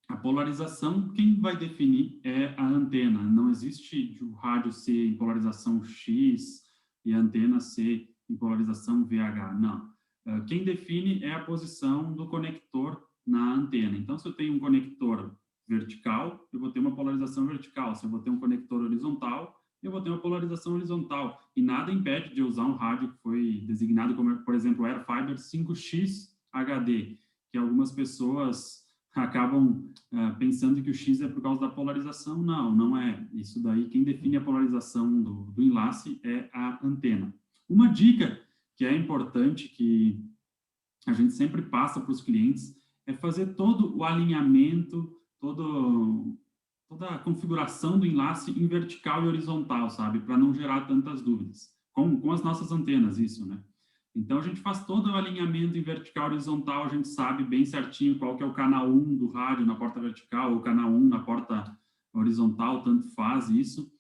a polarização, quem vai definir é a antena. Não existe o rádio ser em polarização X e a antena ser em polarização VH. Não. Quem define é a posição do conector na antena. Então, se eu tenho um conector vertical, eu vou ter uma polarização vertical. Se eu vou ter um conector horizontal, eu vou ter uma polarização horizontal. E nada impede de eu usar um rádio que foi designado como, por exemplo, Airfiber 5X HD, que algumas pessoas acabam pensando que o X é por causa da polarização. Não, não é. Isso daí, quem define a polarização do enlace é a antena. Uma dica que é importante, que a gente sempre passa para os clientes, é fazer todo o alinhamento, toda a configuração do enlace em vertical e horizontal, sabe? Para não gerar tantas dúvidas. Com as nossas antenas, isso, né? Então, a gente faz todo o alinhamento em vertical e horizontal, a gente sabe bem certinho qual que é o canal 1 do rádio na porta vertical, ou o canal 1 na porta horizontal, tanto faz isso,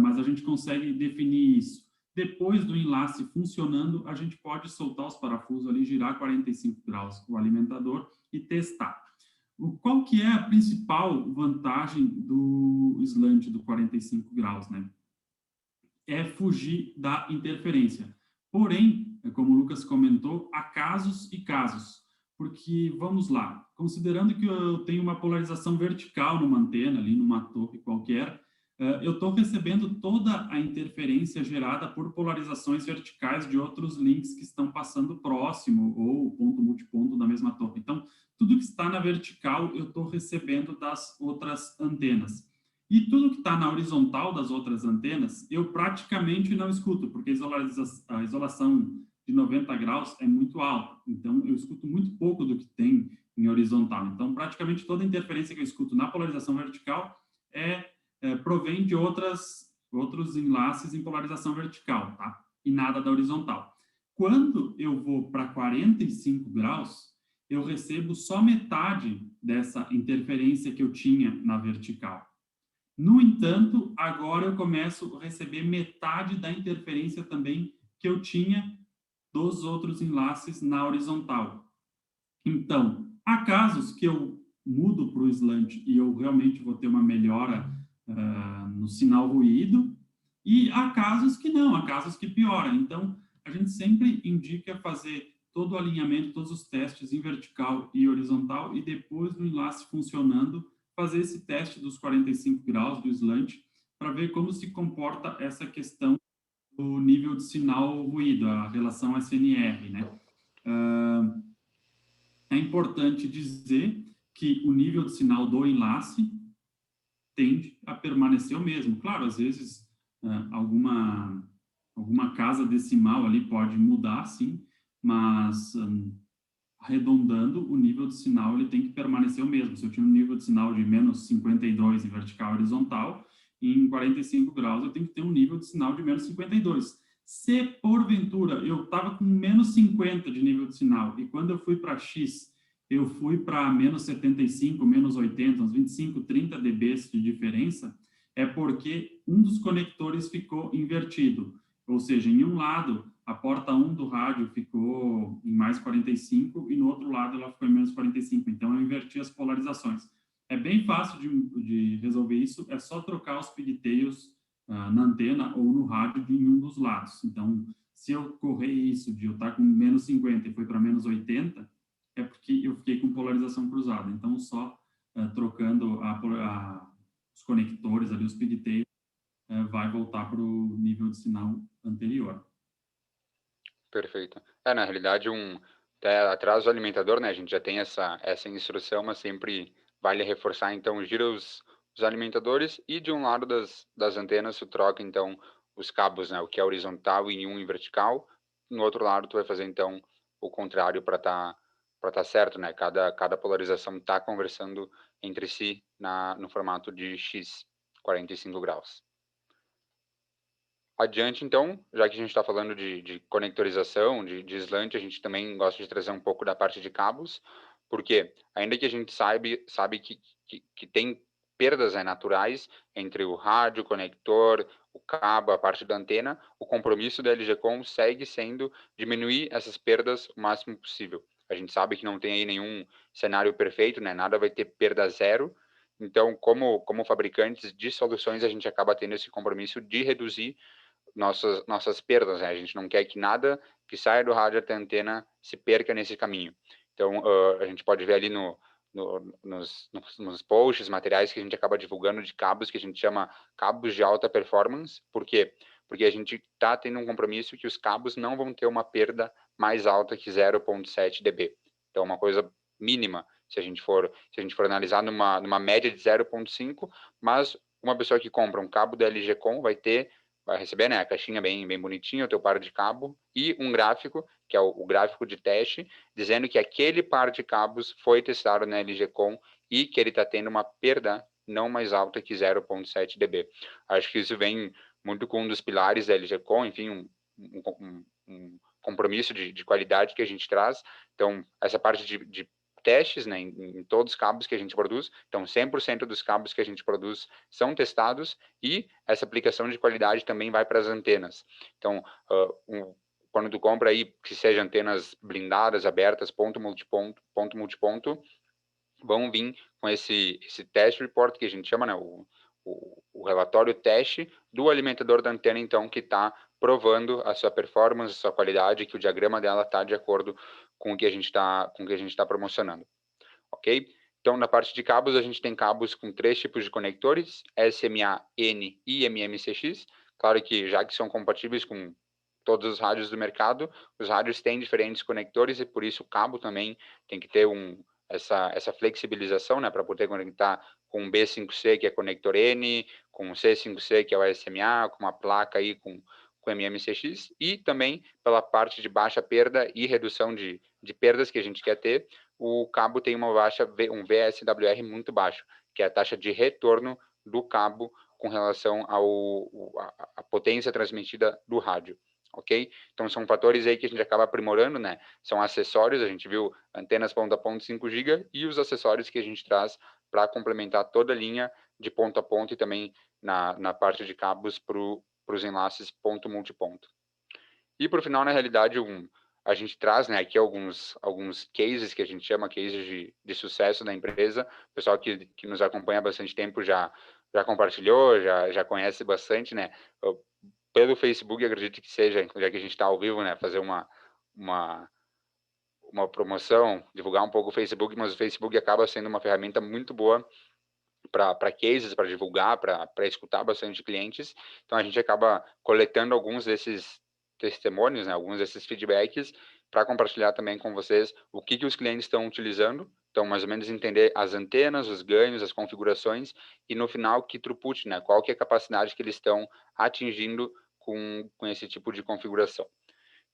mas a gente consegue definir isso. Depois do enlace funcionando, a gente pode soltar os parafusos ali, girar 45 graus o alimentador e testar. Qual que é a principal vantagem do slant do 45 graus, né? É fugir da interferência. Porém, como o Lucas comentou, há casos e casos. Porque, vamos lá, considerando que eu tenho uma polarização vertical numa antena, ali numa torre qualquer, eu estou recebendo toda a interferência gerada por polarizações verticais de outros links que estão passando próximo, ou ponto multiponto da mesma torre. Então, tudo que está na vertical eu estou recebendo das outras antenas. E tudo que está na horizontal das outras antenas, eu praticamente não escuto, porque a isolação de 90 graus é muito alta. Então, eu escuto muito pouco do que tem em horizontal. Então, praticamente toda a interferência que eu escuto na polarização vertical provém de outros enlaces em polarização vertical, tá? E nada da horizontal. Quando eu vou para 45 graus, eu recebo só metade dessa interferência que eu tinha na vertical. No entanto, agora eu começo a receber metade da interferência também que eu tinha dos outros enlaces na horizontal. Então, há casos que eu mudo para o slant e eu realmente vou ter uma melhora no sinal ruído, e há casos que não, há casos que piora. Então, a gente sempre indica fazer todo o alinhamento, todos os testes em vertical e horizontal, e depois do enlace funcionando, fazer esse teste dos 45 graus do slant, para ver como se comporta essa questão do nível de sinal ruído, a relação SNR, né? É importante dizer que o nível de sinal do enlace tende a permanecer o mesmo. Claro, às vezes alguma casa decimal ali pode mudar, sim, mas arredondando, o nível de sinal ele tem que permanecer o mesmo. Se eu tinha um nível de sinal de menos 52 em vertical e horizontal, em 45 graus eu tenho que ter um nível de sinal de menos 52. Se, porventura, eu estava com menos 50 de nível de sinal e quando eu fui para X, eu fui para menos 75, menos 80, uns 25, 30 dBs de diferença, é porque um dos conectores ficou invertido. Ou seja, em um lado, a porta 1 do rádio ficou em mais 45 e no outro lado ela ficou em menos 45. Então, eu inverti as polarizações. É bem fácil de resolver isso, é só trocar os pigtails na antena ou no rádio em um dos lados. Então, se eu correr isso de eu estar com menos 50 e foi para menos 80, é porque eu fiquei com polarização cruzada. Então, só trocando os conectores ali, os pigtails, vai voltar para o nível de sinal anterior. Perfeito. Na realidade, até atrás do alimentador, né, a gente já tem essa instrução, mas sempre vale reforçar, então, gira os alimentadores e de um lado das antenas tu troca, então, os cabos, né, o que é horizontal e um em vertical, no outro lado tu vai fazer, então, o contrário para tá certo, né, cada polarização tá conversando entre si no formato de X, 45 graus. Adiante, então, já que a gente está falando de conectorização, de slant, a gente também gosta de trazer um pouco da parte de cabos, porque ainda que a gente sabe que tem perdas, né, naturais entre o rádio, o conector, o cabo, a parte da antena, o compromisso da LGCOM segue sendo diminuir essas perdas o máximo possível. A gente sabe que não tem aí nenhum cenário perfeito, né, nada vai ter perda zero, então, como fabricantes de soluções, a gente acaba tendo esse compromisso de reduzir nossas perdas, né? A gente não quer que nada que saia do rádio até a antena se perca nesse caminho. Então, a gente pode ver ali nos posts, materiais que a gente acaba divulgando de cabos que a gente chama cabos de alta performance. Por quê? Porque a gente está tendo um compromisso que os cabos não vão ter uma perda mais alta que 0,7 dB. Então, uma coisa mínima, se a gente for analisar numa média de 0,5, mas uma pessoa que compra um cabo da LG Com vai receber, né, a caixinha bem bonitinha, o teu par de cabo e um gráfico, que é o gráfico de teste, dizendo que aquele par de cabos foi testado na LG Com e que ele está tendo uma perda não mais alta que 0,7 dB. Acho que isso vem muito com um dos pilares da LG Com, enfim, compromisso de qualidade que a gente traz. Então, essa parte de testes, né, em todos os cabos que a gente produz. Então, 100% dos cabos que a gente produz são testados e essa aplicação de qualidade também vai para as antenas. Então, quando tu compra aí, que seja antenas blindadas, abertas, ponto multiponto, vão vir com esse test report que a gente chama, né, o relatório teste do alimentador da antena, então, que está provando a sua performance, a sua qualidade, que o diagrama dela está de acordo com o que a gente está promocionando, ok? Então, na parte de cabos, a gente tem cabos com 3 tipos de conectores, SMA, N e MMCX. Claro que, já que são compatíveis com todos os rádios do mercado, os rádios têm diferentes conectores e, por isso, o cabo também tem que ter essa flexibilização, né, para poder conectar com o B5C, que é conector N, com o C5C, que é o SMA, com uma placa aí com MMCX, e também pela parte de baixa perda e redução de perdas que a gente quer ter, o cabo tem um VSWR muito baixo, que é a taxa de retorno do cabo com relação à potência transmitida do rádio, ok? Então, são fatores aí que a gente acaba aprimorando, né? São acessórios, a gente viu antenas ponta a ponta 5 GB e os acessórios que a gente traz para complementar toda a linha de ponta a ponta e também na parte de cabos para os enlaces ponto multiponto. E por final, na realidade, a gente traz, né, aqui alguns cases que a gente chama cases de sucesso da empresa. O pessoal que nos acompanha há bastante tempo já compartilhou, já conhece bastante, né? Pelo Facebook, acredito que seja, já que a gente está ao vivo, né, fazer uma promoção, divulgar um pouco o Facebook, mas o Facebook acaba sendo uma ferramenta muito boa para cases, para divulgar, para escutar bastante clientes. Então, a gente acaba coletando alguns desses testemunhos, né, alguns desses feedbacks, para compartilhar também com vocês o que os clientes estão utilizando. Então, mais ou menos entender as antenas, os ganhos, as configurações e, no final, que throughput, né, qual que é a capacidade que eles estão atingindo com esse tipo de configuração.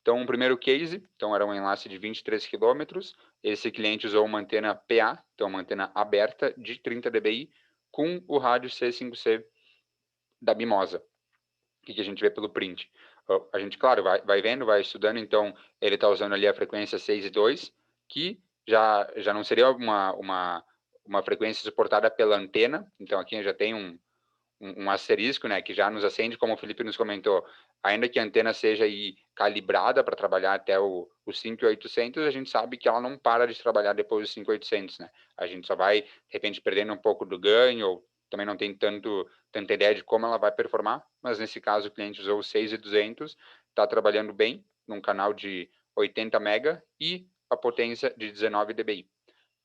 Então, o primeiro case, então era um enlace de 23 quilômetros. Esse cliente usou uma antena PA, então uma antena aberta de 30 dBi, com o rádio C5C da Mimosa. O que a gente vê pelo print? A gente, claro, vai vendo, vai estudando, então ele está usando ali a frequência 6.2, que já não seria uma frequência suportada pela antena, então aqui já tem um asterisco, né, que já nos acende, como o Felipe nos comentou, ainda que a antena seja aí calibrada para trabalhar até o 5.800, a gente sabe que ela não para de trabalhar depois do 5.800, né? A gente só vai, de repente, perdendo um pouco do ganho, ou também não tem tanta ideia de como ela vai performar, mas nesse caso o cliente usou o 6.200, está trabalhando bem, num canal de 80 mega e a potência de 19 dBi.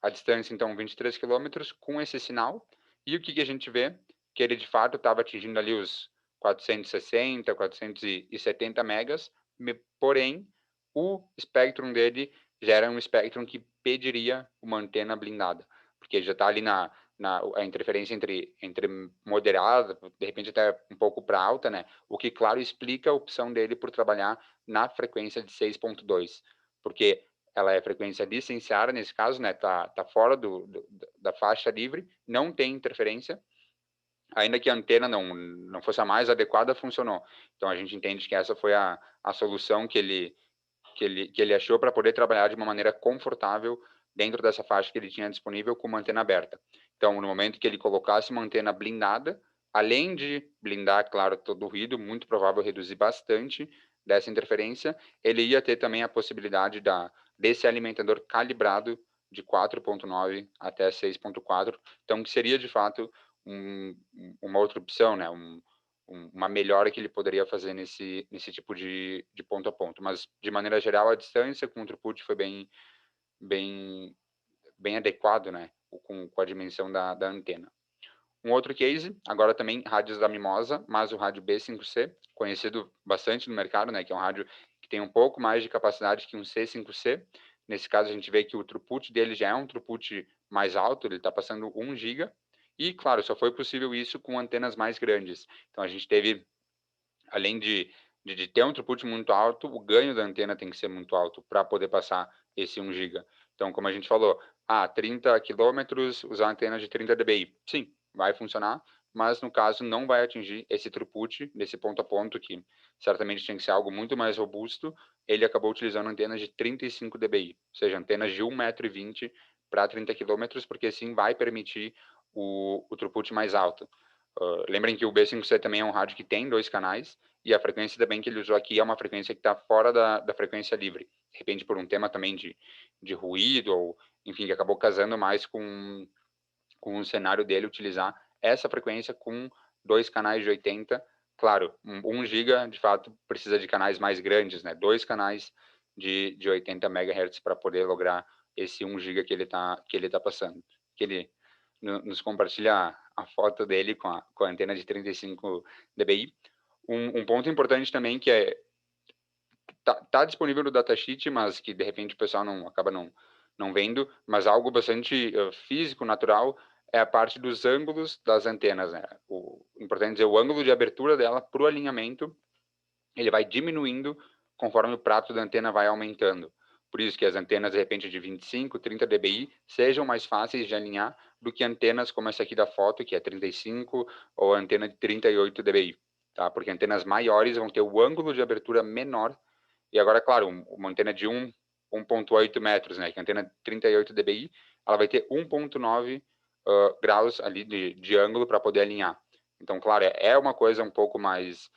A distância, então, 23 quilômetros com esse sinal, e o que a gente vê? Que ele de fato estava atingindo ali os 460, 470 megas, porém o espectrum dele já era um espectrum que pediria uma antena blindada, porque já está ali a interferência entre moderada, de repente até um pouco para alta, né? O que, claro, explica a opção dele por trabalhar na frequência de 6.2, porque ela é frequência licenciada nesse caso, né? Tá fora da faixa livre, não tem interferência, ainda que a antena não fosse a mais adequada, funcionou. Então, a gente entende que essa foi a solução que ele achou para poder trabalhar de uma maneira confortável dentro dessa faixa que ele tinha disponível com uma antena aberta. Então, no momento que ele colocasse uma antena blindada, além de blindar, claro, todo o ruído, muito provável reduzir bastante dessa interferência, ele ia ter também a possibilidade desse alimentador calibrado de 4.9 até 6.4, então que seria de fato uma outra opção, né? Uma melhora que ele poderia fazer nesse tipo de ponto a ponto. Mas, de maneira geral, a distância com o throughput foi bem, bem adequado, né? Com a dimensão da antena. Um outro case, agora também rádios da Mimosa, mas o rádio B5C, conhecido bastante no mercado, né? Que é um rádio que tem um pouco mais de capacidade que um C5C. Nesse caso, a gente vê que o throughput dele já é um throughput mais alto, ele está passando 1 GB. E, claro, só foi possível isso com antenas mais grandes. Então, a gente teve, além de ter um throughput muito alto, o ganho da antena tem que ser muito alto para poder passar esse 1 GB. Então, como a gente falou, 30 quilômetros, usar antena de 30 dBi. Sim, vai funcionar, mas no caso não vai atingir esse throughput desse ponto a ponto, que certamente tinha que ser algo muito mais robusto. Ele acabou utilizando antenas de 35 dBi, ou seja, antenas de 1,20 m para 30 km, porque assim vai permitir o throughput mais alto. Lembrem que o B5C também é um rádio que tem 2 canais, e a frequência também que ele usou aqui é uma frequência que está fora da frequência livre. De repente, por um tema também de ruído, ou enfim, que acabou casando mais com o cenário dele, utilizar essa frequência com 2 canais de 80. Claro, 1 giga, de fato, precisa de canais mais grandes, né? 2 canais de 80 MHz para poder lograr esse 1 giga que ele tá passando. Que ele nos compartilha a foto dele com a antena de 35 dBi. Um ponto importante também que tá disponível no datasheet, mas que de repente o pessoal acaba não vendo, mas algo bastante físico, natural, é a parte dos ângulos das antenas, né? O importante dizer, o ângulo de abertura dela para o alinhamento, ele vai diminuindo conforme o prato da antena vai aumentando. Por isso que as antenas, de repente, de 25, 30 dBi sejam mais fáceis de alinhar do que antenas como essa aqui da foto, que é 35, ou a antena de 38 dBi. Tá? Porque antenas maiores vão ter o ângulo de abertura menor. E agora, claro, uma antena de 1,8 metros, né, que é a antena de 38 dBi, ela vai ter 1,9 graus ali de ângulo para poder alinhar. Então, claro, é uma coisa um pouco mais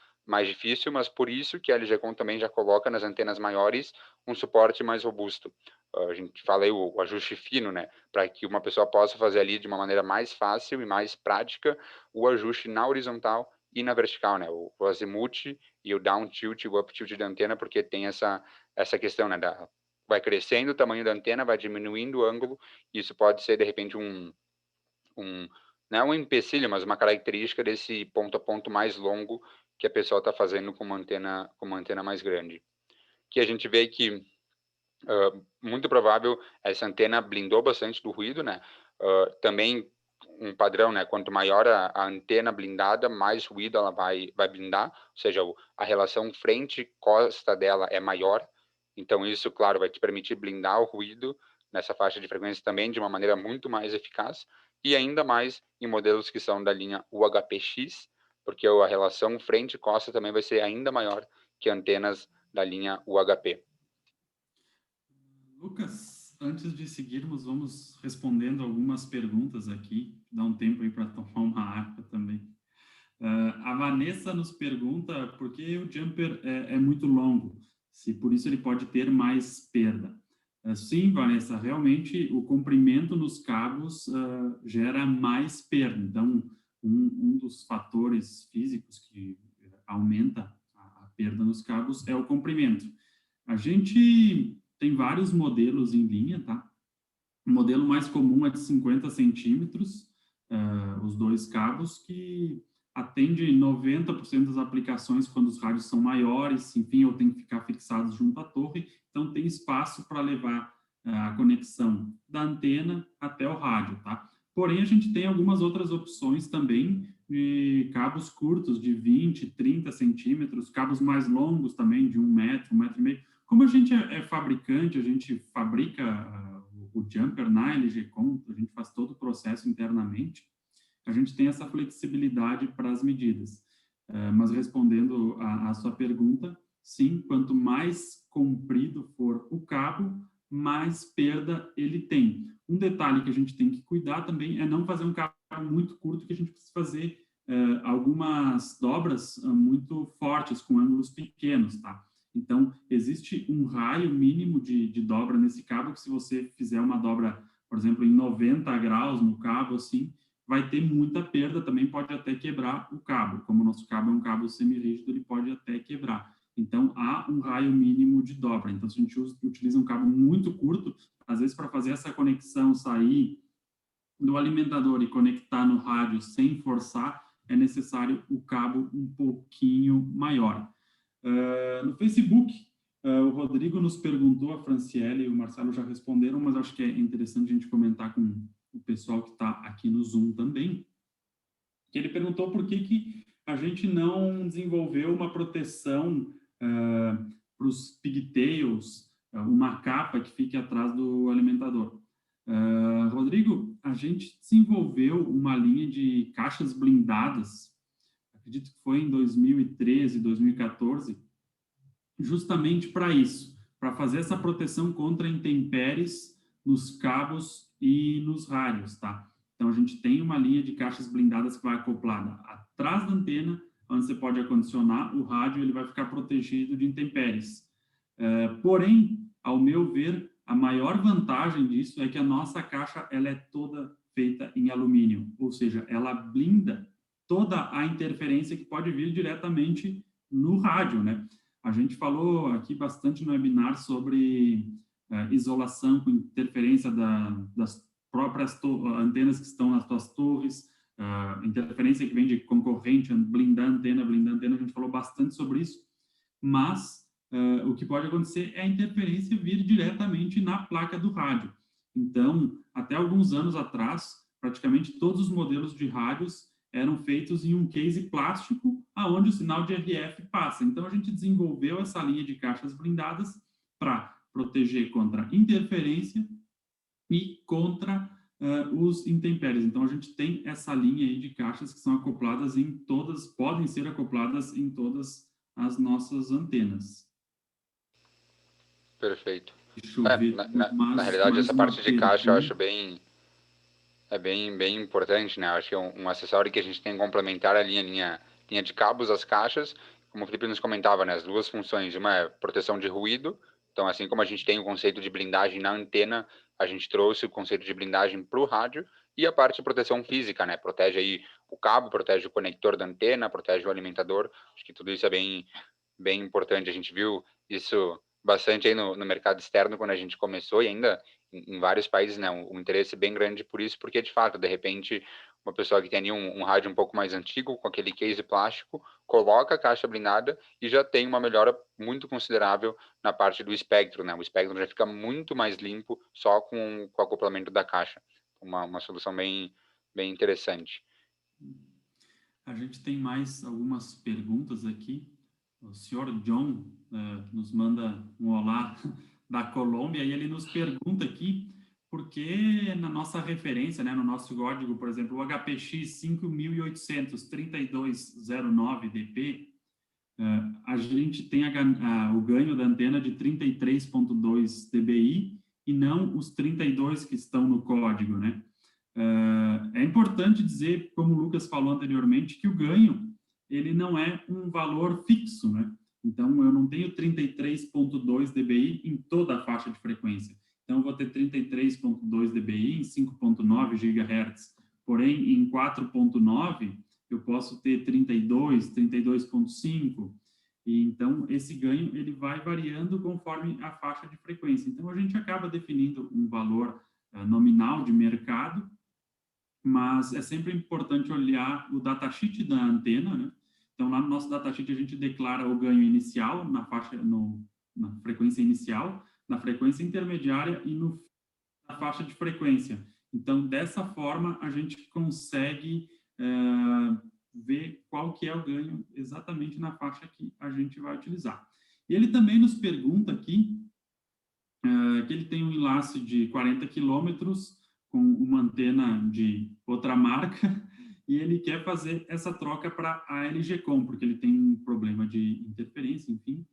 difícil, mas por isso que a LGCOM também já coloca nas antenas maiores um suporte mais robusto. A gente fala aí o ajuste fino, né, para que uma pessoa possa fazer ali de uma maneira mais fácil e mais prática o ajuste na horizontal e na vertical, né, o azimuth e o down tilt e o up tilt da antena, porque tem essa questão, né, vai crescendo o tamanho da antena, vai diminuindo o ângulo, e isso pode ser, de repente, não é um empecilho, mas uma característica desse ponto a ponto mais longo que a pessoa está fazendo com uma antena mais grande. Que a gente vê que, muito provável, essa antena blindou bastante do ruído, né? Também um padrão, né? Quanto maior a antena blindada, mais ruído ela vai blindar, ou seja, a relação frente-costa dela é maior, então isso, claro, vai te permitir blindar o ruído nessa faixa de frequência também de uma maneira muito mais eficaz, e ainda mais em modelos que são da linha UHPX, porque a relação frente-costa também vai ser ainda maior que antenas da linha UHP. Lucas, antes de seguirmos, vamos respondendo algumas perguntas aqui. Dá um tempo aí para tomar uma água também. A Vanessa nos pergunta por que o jumper é muito longo, se por isso ele pode ter mais perda. Sim, Vanessa, realmente o comprimento nos cabos gera mais perda. Então, um dos fatores físicos que aumenta a perda nos cabos é o comprimento. A gente tem vários modelos em linha, tá? O modelo mais comum é de 50 centímetros, os 2 cabos, que atende 90% das aplicações quando os rádios são maiores, enfim, ou tem que ficar fixados junto à torre, então tem espaço para levar a conexão da antena até o rádio, tá? Porém, a gente tem algumas outras opções também de cabos curtos, de 20, 30 centímetros, cabos mais longos também, de 1 metro, 1,5 metro. Como a gente é fabricante, a gente fabrica o jumper na LGCOM, a gente faz todo o processo internamente, a gente tem essa flexibilidade para as medidas. Mas respondendo a sua pergunta, sim, quanto mais comprido for o cabo, mais perda ele tem. Um detalhe que a gente tem que cuidar também é não fazer um cabo muito curto, que a gente precisa fazer algumas dobras muito fortes, com ângulos pequenos, tá? Então, existe um raio mínimo de dobra nesse cabo, que se você fizer uma dobra, por exemplo, em 90 graus no cabo, assim, vai ter muita perda, também pode até quebrar o cabo. Como o nosso cabo é um cabo semi-rígido, ele pode até quebrar. Então, há um raio mínimo de dobra. Então, se a gente utiliza um cabo muito curto, às vezes para fazer essa conexão sair do alimentador e conectar no rádio sem forçar, é necessário o cabo um pouquinho maior. No Facebook, o Rodrigo nos perguntou, a Franciele e o Marcelo já responderam, mas acho que é interessante a gente comentar com o pessoal que está aqui no Zoom também, que ele perguntou por que a gente não desenvolveu uma proteção para os pigtails, uma capa que fique atrás do alimentador. Rodrigo, a a gente desenvolveu uma linha de caixas blindadas, acredito que foi em 2013, 2014, justamente para isso, para fazer essa proteção contra intempéries nos cabos e nos rádios, tá? Então, a gente tem uma linha de caixas blindadas que vai acoplada atrás da antena, onde você pode acondicionar o rádio, ele vai ficar protegido de intempéries. Porém, ao meu ver, a maior vantagem disso é que a nossa caixa ela é toda feita em alumínio, ou seja, ela blinda toda a interferência que pode vir diretamente no rádio, né? A gente falou aqui bastante no webinar sobre isolação com interferência das próprias antenas que estão nas suas torres, interferência que vem de concorrente, blindar antena, a gente falou bastante sobre isso, mas o que pode acontecer é a interferência vir diretamente na placa do rádio. Então, até alguns anos atrás, praticamente todos os modelos de rádios eram feitos em um case plástico, aonde o sinal de RF passa. Então, a gente desenvolveu essa linha de caixas blindadas para proteger contra interferência e contra os intempéries. Então, a gente tem essa linha aí de caixas que são acopladas em todas, podem ser acopladas em todas as nossas antenas. Perfeito. Deixa eu ver Na realidade, mais essa uma parte de caixa eu acho pergunta. bem importante, né? Eu acho que é um acessório que a gente tem que complementar a linha de cabos, as caixas, como o Felipe nos comentava, né? As duas funções, uma é proteção de ruído, então assim como a gente tem o conceito de blindagem na antena, a gente trouxe o conceito de blindagem para o rádio, e a parte de proteção física, né? Protege aí o cabo, protege o conector da antena, protege o alimentador, acho que tudo isso é bem importante. A gente viu isso bastante aí no mercado externo quando a gente começou, e ainda em vários países, né, um interesse bem grande por isso, porque de fato, de repente, uma pessoa que tem ali um rádio um pouco mais antigo, com aquele case plástico, coloca a caixa blindada e já tem uma melhora muito considerável na parte do espectro, né? O espectro já fica muito mais limpo só com o acoplamento da caixa. Uma solução bem interessante. A gente tem mais algumas perguntas aqui. O senhor John nos manda um olá da Colômbia e ele nos pergunta aqui por que na nossa referência, né, no nosso código, por exemplo, o HPX 5800 3209DP, a gente tem o ganho da antena de 33.2 dBi e não os 32 que estão no código, né? É importante dizer, como o Lucas falou anteriormente, que o ganho ele não é um valor fixo, né? Então, eu não tenho 33.2 dBi em toda a faixa de frequência. Então, eu vou ter 33.2 dBi em 5.9 GHz. Porém, em 4.9, eu posso ter 32, 32.5. E, então, esse ganho ele vai variando conforme a faixa de frequência. Então, a gente acaba definindo um valor nominal de mercado, mas é sempre importante olhar o datasheet da antena, né? Então, lá no nosso datasheet, a gente declara o ganho inicial na faixa, na frequência inicial, na frequência intermediária e na faixa de frequência. Então, dessa forma, a gente consegue ver qual que é o ganho exatamente na faixa que a gente vai utilizar. E ele também nos pergunta aqui que ele tem um enlace de 40 quilômetros com uma antena de outra marca e ele quer fazer essa troca para a LGcom, porque ele tem um problema de interferência, enfim.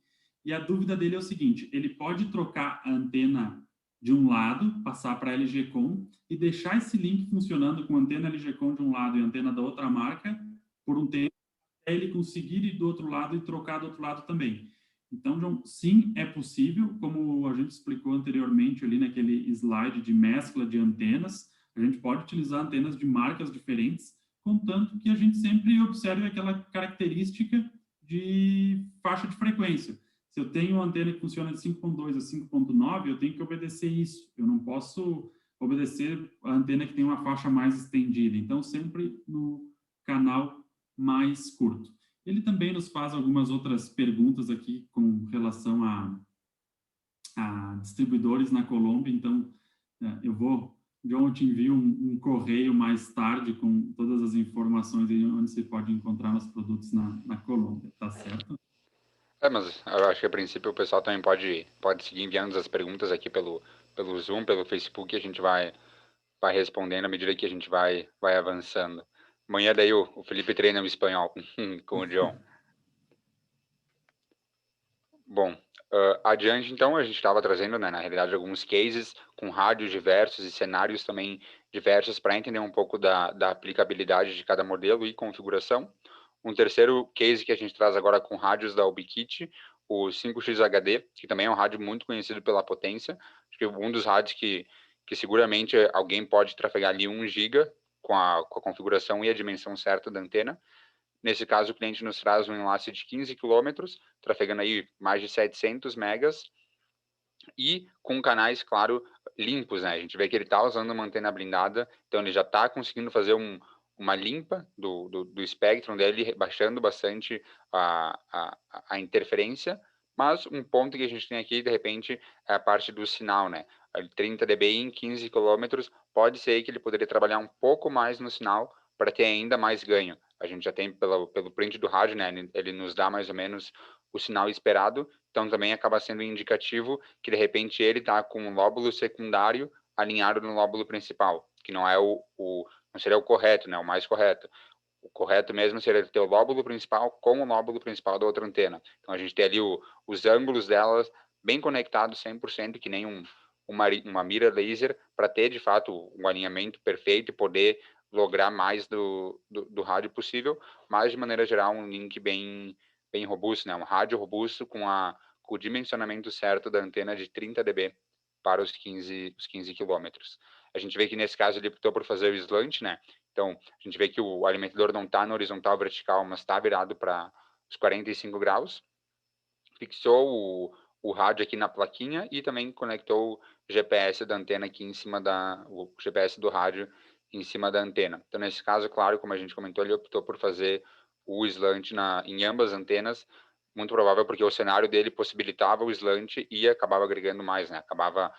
E a dúvida dele é o seguinte, ele pode trocar a antena de um lado, passar para a LGcom e deixar esse link funcionando com a antena LGcom de um lado e a antena da outra marca por um tempo, até ele conseguir ir do outro lado e trocar do outro lado também. Então, John, sim, é possível, como a gente explicou anteriormente ali naquele slide de mescla de antenas, a gente pode utilizar antenas de marcas diferentes, contanto que a gente sempre observe aquela característica de faixa de frequência. Se eu tenho uma antena que funciona de 5.2 a 5.9, eu tenho que obedecer isso. Eu não posso obedecer a antena que tem uma faixa mais estendida. Então, sempre no canal mais curto. Ele também nos faz algumas outras perguntas aqui com relação a distribuidores na Colômbia, então John, eu te envio um correio mais tarde com todas as informações aí onde você pode encontrar os produtos na Colômbia, tá certo? Mas eu acho que a princípio o pessoal também pode seguir enviando as perguntas aqui pelo Zoom, pelo Facebook, e a gente vai vai respondendo à medida que a gente vai avançando. Amanhã daí o Felipe treina o espanhol com o John. Bom, adiante então, a gente estava trazendo, né, na realidade, alguns cases com rádios diversos e cenários também diversos para entender um pouco da aplicabilidade de cada modelo e configuração. Um terceiro case que a gente traz agora com rádios da Ubiquiti, o 5X HD, que também é um rádio muito conhecido pela potência. Acho que um dos rádios que seguramente alguém pode trafegar ali 1 GB com a configuração e a dimensão certa da antena. Nesse caso, o cliente nos traz um enlace de 15 quilômetros, trafegando aí mais de 700 megas, e com canais, claro, limpos, né? A gente vê que ele está usando uma antena blindada, então ele já está conseguindo fazer uma limpa do espectro dele, baixando bastante a interferência, mas um ponto que a gente tem aqui, de repente, é a parte do sinal, né? 30 dB em 15 quilômetros, pode ser que ele poderia trabalhar um pouco mais no sinal para ter ainda mais ganho. A gente já tem pelo print do rádio, né? Ele nos dá mais ou menos o sinal esperado, então também acaba sendo indicativo que de repente ele está com um lóbulo secundário alinhado no lóbulo principal, que não é não seria o correto, né? O mais correto. O correto mesmo seria ter o lóbulo principal com o lóbulo principal da outra antena. Então a gente tem ali os ângulos delas bem conectados 100%, que nem uma mira laser, para ter de fato um alinhamento perfeito e poder lograr mais do rádio possível, mas de maneira geral um link bem robusto, né? Um rádio robusto com o dimensionamento certo da antena de 30 dB para os 15 quilômetros. A gente vê que nesse caso ele optou por fazer o slant, né? Então, a gente vê que o alimentador não está na horizontal vertical, mas está virado para os 45 graus. Fixou o rádio aqui na plaquinha e também conectou o GPS da antena aqui em cima o GPS do rádio em cima da antena. Então, nesse caso, claro, como a gente comentou, ele optou por fazer o slant em ambas antenas, muito provável porque o cenário dele possibilitava o slant e acabava agregando mais, né? Acabava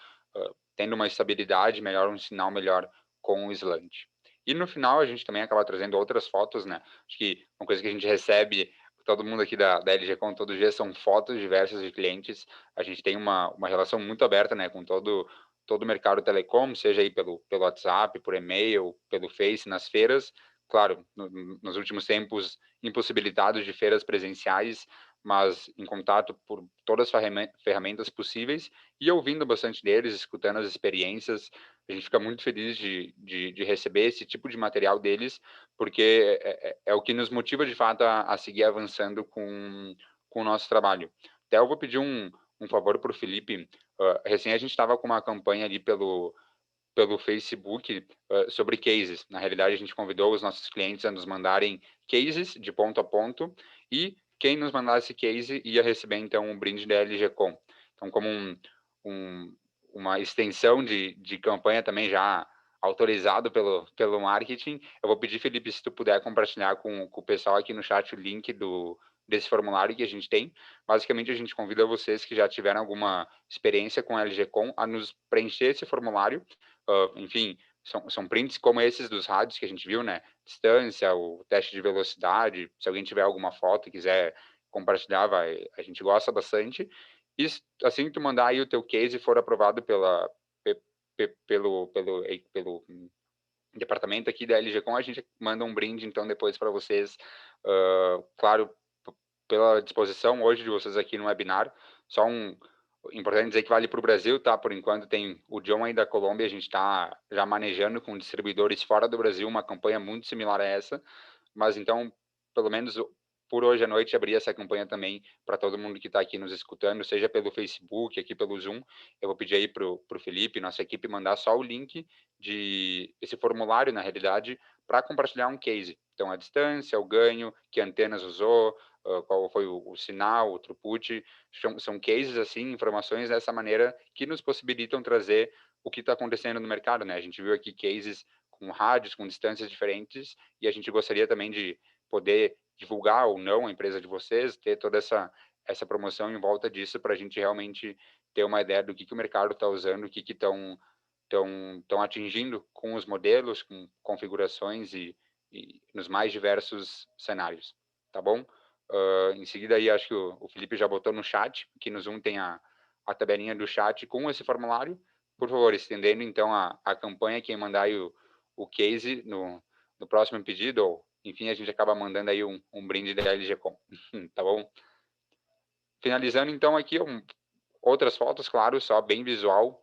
tendo uma estabilidade melhor, um sinal melhor com o slant. E no final a gente também acaba trazendo outras fotos, né? Acho que uma coisa que a gente recebe, todo mundo aqui da LG Com todo dia, são fotos diversas de clientes. A gente tem uma relação muito aberta, né, com todo o mercado telecom, seja aí pelo WhatsApp, por e-mail, pelo Face, nas feiras. Claro, nos últimos tempos, impossibilitados de feiras presenciais, mas em contato por todas as ferramentas possíveis e ouvindo bastante deles, escutando as experiências. A gente fica muito feliz de receber esse tipo de material deles, porque é o que nos motiva de fato a seguir avançando com o nosso trabalho. Até eu vou pedir um favor para o Felipe. Recém a gente estava com uma campanha ali pelo Facebook sobre cases. Na realidade, a gente convidou os nossos clientes a nos mandarem cases de ponto a ponto e quem nos mandasse case ia receber, então, um brinde da LG Com. Então, como uma extensão de campanha também já autorizado pelo marketing, eu vou pedir, Felipe, se tu puder compartilhar com o pessoal aqui no chat o link desse formulário que a gente tem. Basicamente, a gente convida vocês que já tiveram alguma experiência com a LG Com a nos preencher esse formulário. Enfim, são prints como esses dos rádios que a gente viu, né? Distância, o teste de velocidade. Se alguém tiver alguma foto e quiser compartilhar, a gente gosta bastante. E assim que tu mandar aí o teu case e for aprovado pelo departamento aqui da LG Com, a gente manda um brinde, então, depois para vocês. Claro, pela disposição hoje de vocês aqui no webinar. Só importante dizer que vale para o Brasil, tá? Por enquanto tem o John aí da Colômbia, a gente está já manejando com distribuidores fora do Brasil uma campanha muito similar a essa, mas então, pelo menos por hoje à noite, abrir essa campanha também para todo mundo que está aqui nos escutando, seja pelo Facebook, aqui pelo Zoom. Eu vou pedir aí para o Felipe, nossa equipe, mandar só o link esse formulário, na realidade, para compartilhar um case. Então, a distância, o ganho, que antenas usou, qual foi o sinal, o throughput. São cases, assim, informações dessa maneira que nos possibilitam trazer o que está acontecendo no mercado, né? A gente viu aqui cases com rádios, com distâncias diferentes, e a gente gostaria também de poder divulgar ou não a empresa de vocês, ter toda essa promoção em volta disso para a gente realmente ter uma ideia do que o mercado está usando, o que estão atingindo com os modelos, com configurações e nos mais diversos cenários, tá bom? Em seguida aí acho que o Felipe já botou no chat, aqui no Zoom tem a tabelinha do chat com esse formulário. por favor, estendendo então a campanha, quem mandar aí o case no próximo pedido, ou enfim, a gente acaba mandando aí um brinde da LGCom, tá bom? Finalizando então aqui, outras fotos, claro, só bem visual,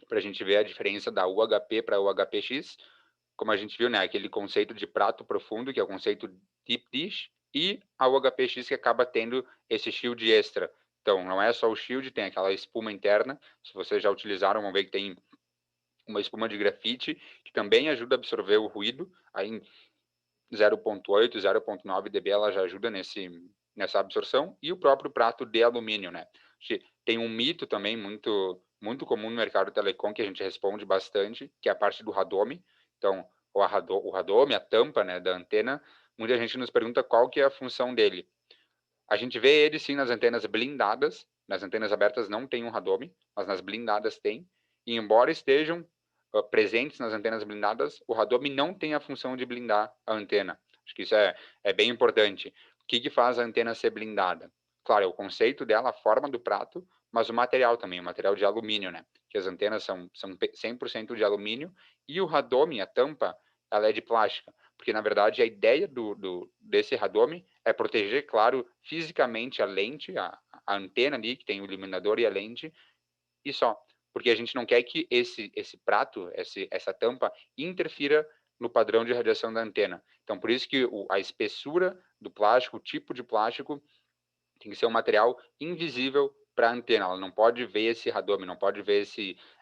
para a gente ver a diferença da UHP para UHPX, como a gente viu, né, aquele conceito de prato profundo, que é o conceito deep dish, e a UHPX que acaba tendo esse shield extra. Então, não é só o shield, tem aquela espuma interna, se vocês já utilizaram, vão ver que tem uma espuma de grafite, que também ajuda a absorver o ruído, aí em 0.8, 0.9 dB ela já ajuda nessa absorção, e o próprio prato de alumínio, né? Tem um mito também muito comum no mercado telecom, que a gente responde bastante, que é a parte do radome. Então, o radome, a tampa, né, da antena, muita gente nos pergunta qual que é a função dele. A gente vê ele sim nas antenas blindadas, nas antenas abertas não tem um radome, mas nas blindadas tem, e embora estejam presentes nas antenas blindadas, o radome não tem a função de blindar a antena. Acho que isso é bem importante. O que faz a antena ser blindada? Claro, é o conceito dela, a forma do prato, mas o material também, o material de alumínio, né? Que as antenas são 100% de alumínio, e o radome, a tampa, ela é de plástica. Porque, na verdade, a ideia desse radome é proteger, claro, fisicamente a lente, a antena ali, que tem o iluminador e a lente, e só. Porque a gente não quer que esse prato, essa tampa, interfira no padrão de radiação da antena. Então, por isso que a espessura do plástico, o tipo de plástico, tem que ser um material invisível para a antena. Ela não pode ver esse radome, não pode ver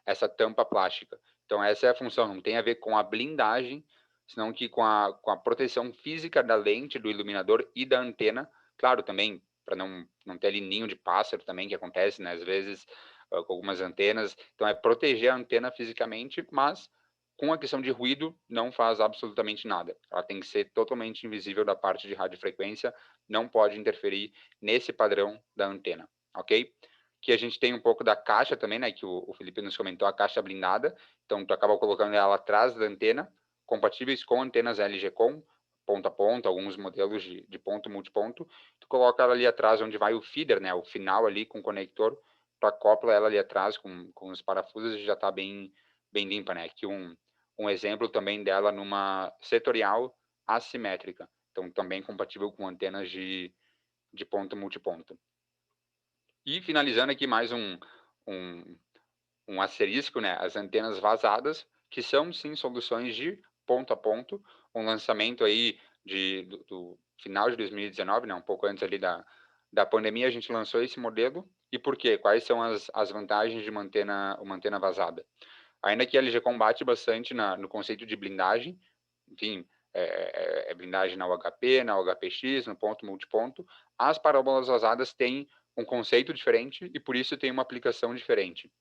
essa tampa plástica. Então, essa é a função. Não tem a ver com a blindagem, senão que com a proteção física da lente, do iluminador e da antena. Claro, também, para não ter ali ninho de pássaro também, que acontece, né, às vezes, com algumas antenas. Então, é proteger a antena fisicamente, mas com a questão de ruído, não faz absolutamente nada. Ela tem que ser totalmente invisível da parte de radiofrequência, não pode interferir nesse padrão da antena, ok? Que a gente tem um pouco da caixa também, né, que o Felipe nos comentou, a caixa blindada, então tu acaba colocando ela atrás da antena, compatíveis com antenas LGCom, ponta a ponta, alguns modelos de ponto multiponto, tu coloca ela ali atrás onde vai o feeder, né, o final ali com o conector, tu acopla ela ali atrás com os parafusos e já está bem limpa, né? Aqui um exemplo também dela numa setorial assimétrica, então também compatível com antenas de ponto multiponto. E finalizando aqui mais um, um asterisco, né? As antenas vazadas, que são sim soluções de ponto a ponto, um lançamento aí do final de 2019, né? Um pouco antes ali da pandemia, a gente lançou esse modelo. E por quê? Quais são as vantagens de uma antena vazada? Ainda que a LG combate bastante no conceito de blindagem, enfim, blindagem na UHP, na UHPX, no ponto multiponto, as parábolas vazadas têm um conceito diferente e por isso tem uma aplicação diferente.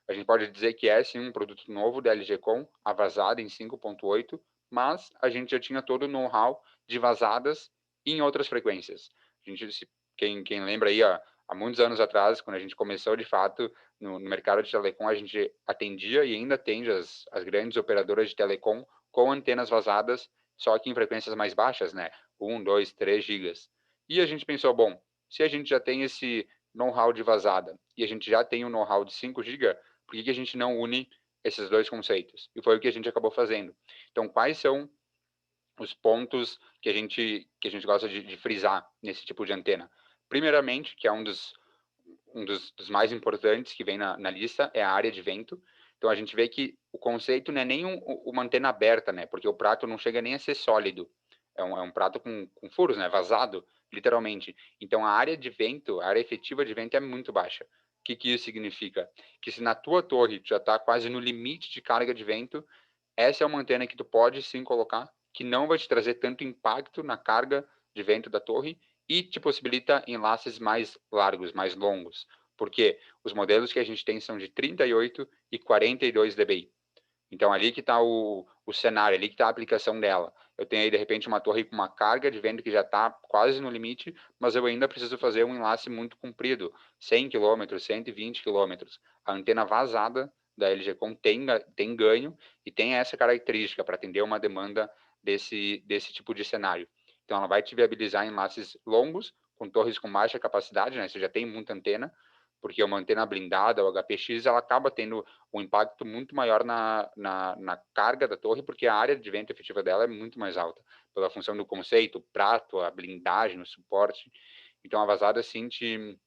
A gente pode dizer que é sim um produto novo da LG Com, a vazada em 5.8, mas a gente já tinha todo o know-how de vazadas em outras frequências. A gente, quem lembra aí, há muitos anos atrás, quando a gente começou de fato no mercado de telecom, a gente atendia e ainda atende as grandes operadoras de telecom com antenas vazadas, só que em frequências mais baixas, né? 1, 2, 3 gigas. E a gente pensou, bom, se a gente já tem esse know-how de vazada e a gente já tem o know-how de 5 GB, por que a gente não une esses dois conceitos? E foi o que a gente acabou fazendo. Então, quais são os pontos que a gente gosta de frisar nesse tipo de antena? Primeiramente, que é um dos mais importantes que vem na lista, é a área de vento. Então, a gente vê que o conceito não é nem uma antena aberta, né? Porque o prato não chega nem a ser sólido. É um prato com furos, né? Vazado, literalmente. Então, a área de vento, a área efetiva de vento é muito baixa. O que isso significa? Que se na tua torre tu já está quase no limite de carga de vento, essa é uma antena que tu pode sim colocar, que não vai te trazer tanto impacto na carga de vento da torre e te possibilita enlaces mais largos, mais longos. Porque os modelos que a gente tem são de 38 e 42 dBi. Então, ali que está o cenário, ali que está a aplicação dela. Eu tenho aí, de repente, uma torre com uma carga de vento que já está quase no limite, mas eu ainda preciso fazer um enlace muito comprido, 100 km, 120 km. A antena vazada da LG Com tem ganho e tem essa característica para atender uma demanda desse tipo de cenário. Então, ela vai te viabilizar enlaces longos, com torres com baixa capacidade, né? Você já tem muita antena, porque uma antena blindada, o HPX, ela acaba tendo um impacto muito maior na carga da torre, porque a área de vento efetiva dela é muito mais alta, pela função do conceito, o prato, a blindagem, o suporte. Então, a vazada, sim, te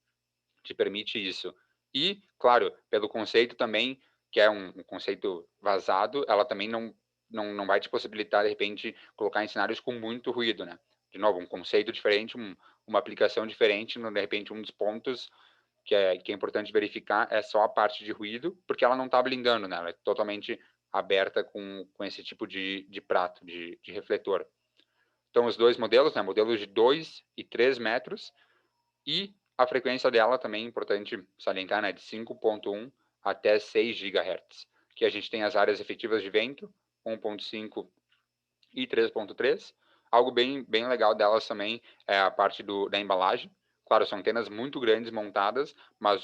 permite isso. E, claro, pelo conceito também, que é um conceito vazado, ela também não vai te possibilitar, de repente, colocar em cenários com muito ruído, né? De novo, um conceito diferente, uma aplicação diferente, de repente, um dos pontos que é importante verificar é só a parte de ruído, porque ela não está blindando, né? Ela é totalmente aberta com esse tipo de prato, de refletor. Então, os dois modelos, né? Modelos de 2 e 3 metros, e a frequência dela também é importante salientar, né? De 5.1 até 6 GHz, que a gente tem as áreas efetivas de vento, 1.5 e 3.3. Algo bem legal delas também é a parte da embalagem. Claro, são antenas muito grandes montadas, mas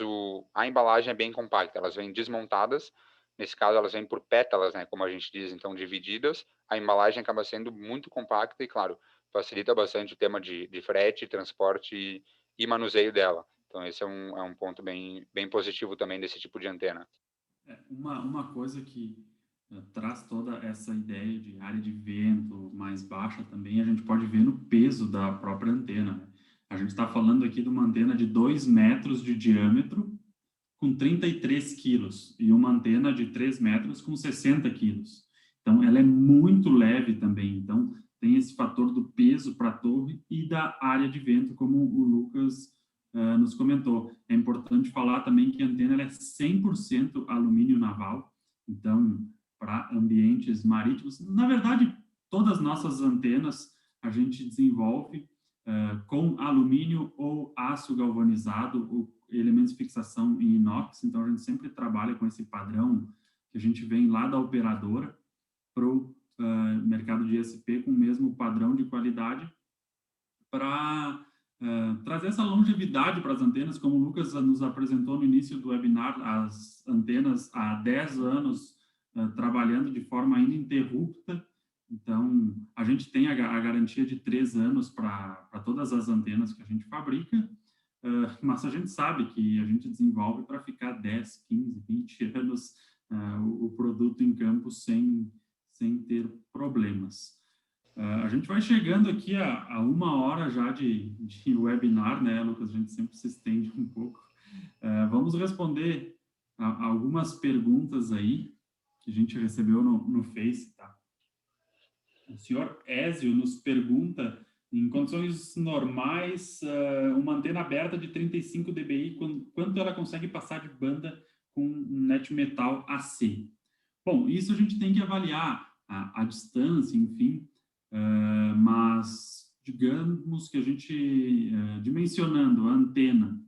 a embalagem é bem compacta. Elas vêm desmontadas. Nesse caso, elas vêm por pétalas, né, como a gente diz, então divididas. A embalagem acaba sendo muito compacta e, claro, facilita bastante o tema de frete, transporte e manuseio dela. Então, esse é um ponto bem positivo também desse tipo de antena. Uma coisa que traz toda essa ideia de área de vento mais baixa também, a gente pode ver no peso da própria antena, né? A gente está falando aqui de uma antena de 2 metros de diâmetro com 33 quilos e uma antena de 3 metros com 60 quilos. Então, ela é muito leve também. Então, tem esse fator do peso para a torre e da área de vento, como o Lucas nos comentou. É importante falar também que a antena ela é 100% alumínio naval. Então, para ambientes marítimos, na verdade, todas as nossas antenas a gente desenvolve com alumínio ou aço galvanizado, ou elementos de fixação em inox. Então, a gente sempre trabalha com esse padrão que a gente vem lá da operadora para o mercado de ISP com o mesmo padrão de qualidade para trazer essa longevidade para as antenas, como o Lucas nos apresentou no início do webinar, as antenas há 10 anos trabalhando de forma ininterrupta. Então, a gente tem a garantia de 3 anos para todas as antenas que a gente fabrica, mas a gente sabe que a gente desenvolve para ficar 10, 15, 20 anos o produto em campo sem ter problemas. A gente vai chegando aqui a 1 hora já de webinar, né, Lucas? A gente sempre se estende um pouco. Vamos responder a algumas perguntas aí que a gente recebeu no Face, tá? O senhor Ézio nos pergunta, em condições normais, uma antena aberta de 35 dBi, quanto ela consegue passar de banda com um net metal AC? Bom, isso a gente tem que avaliar a distância, enfim, mas digamos que a gente, dimensionando a antena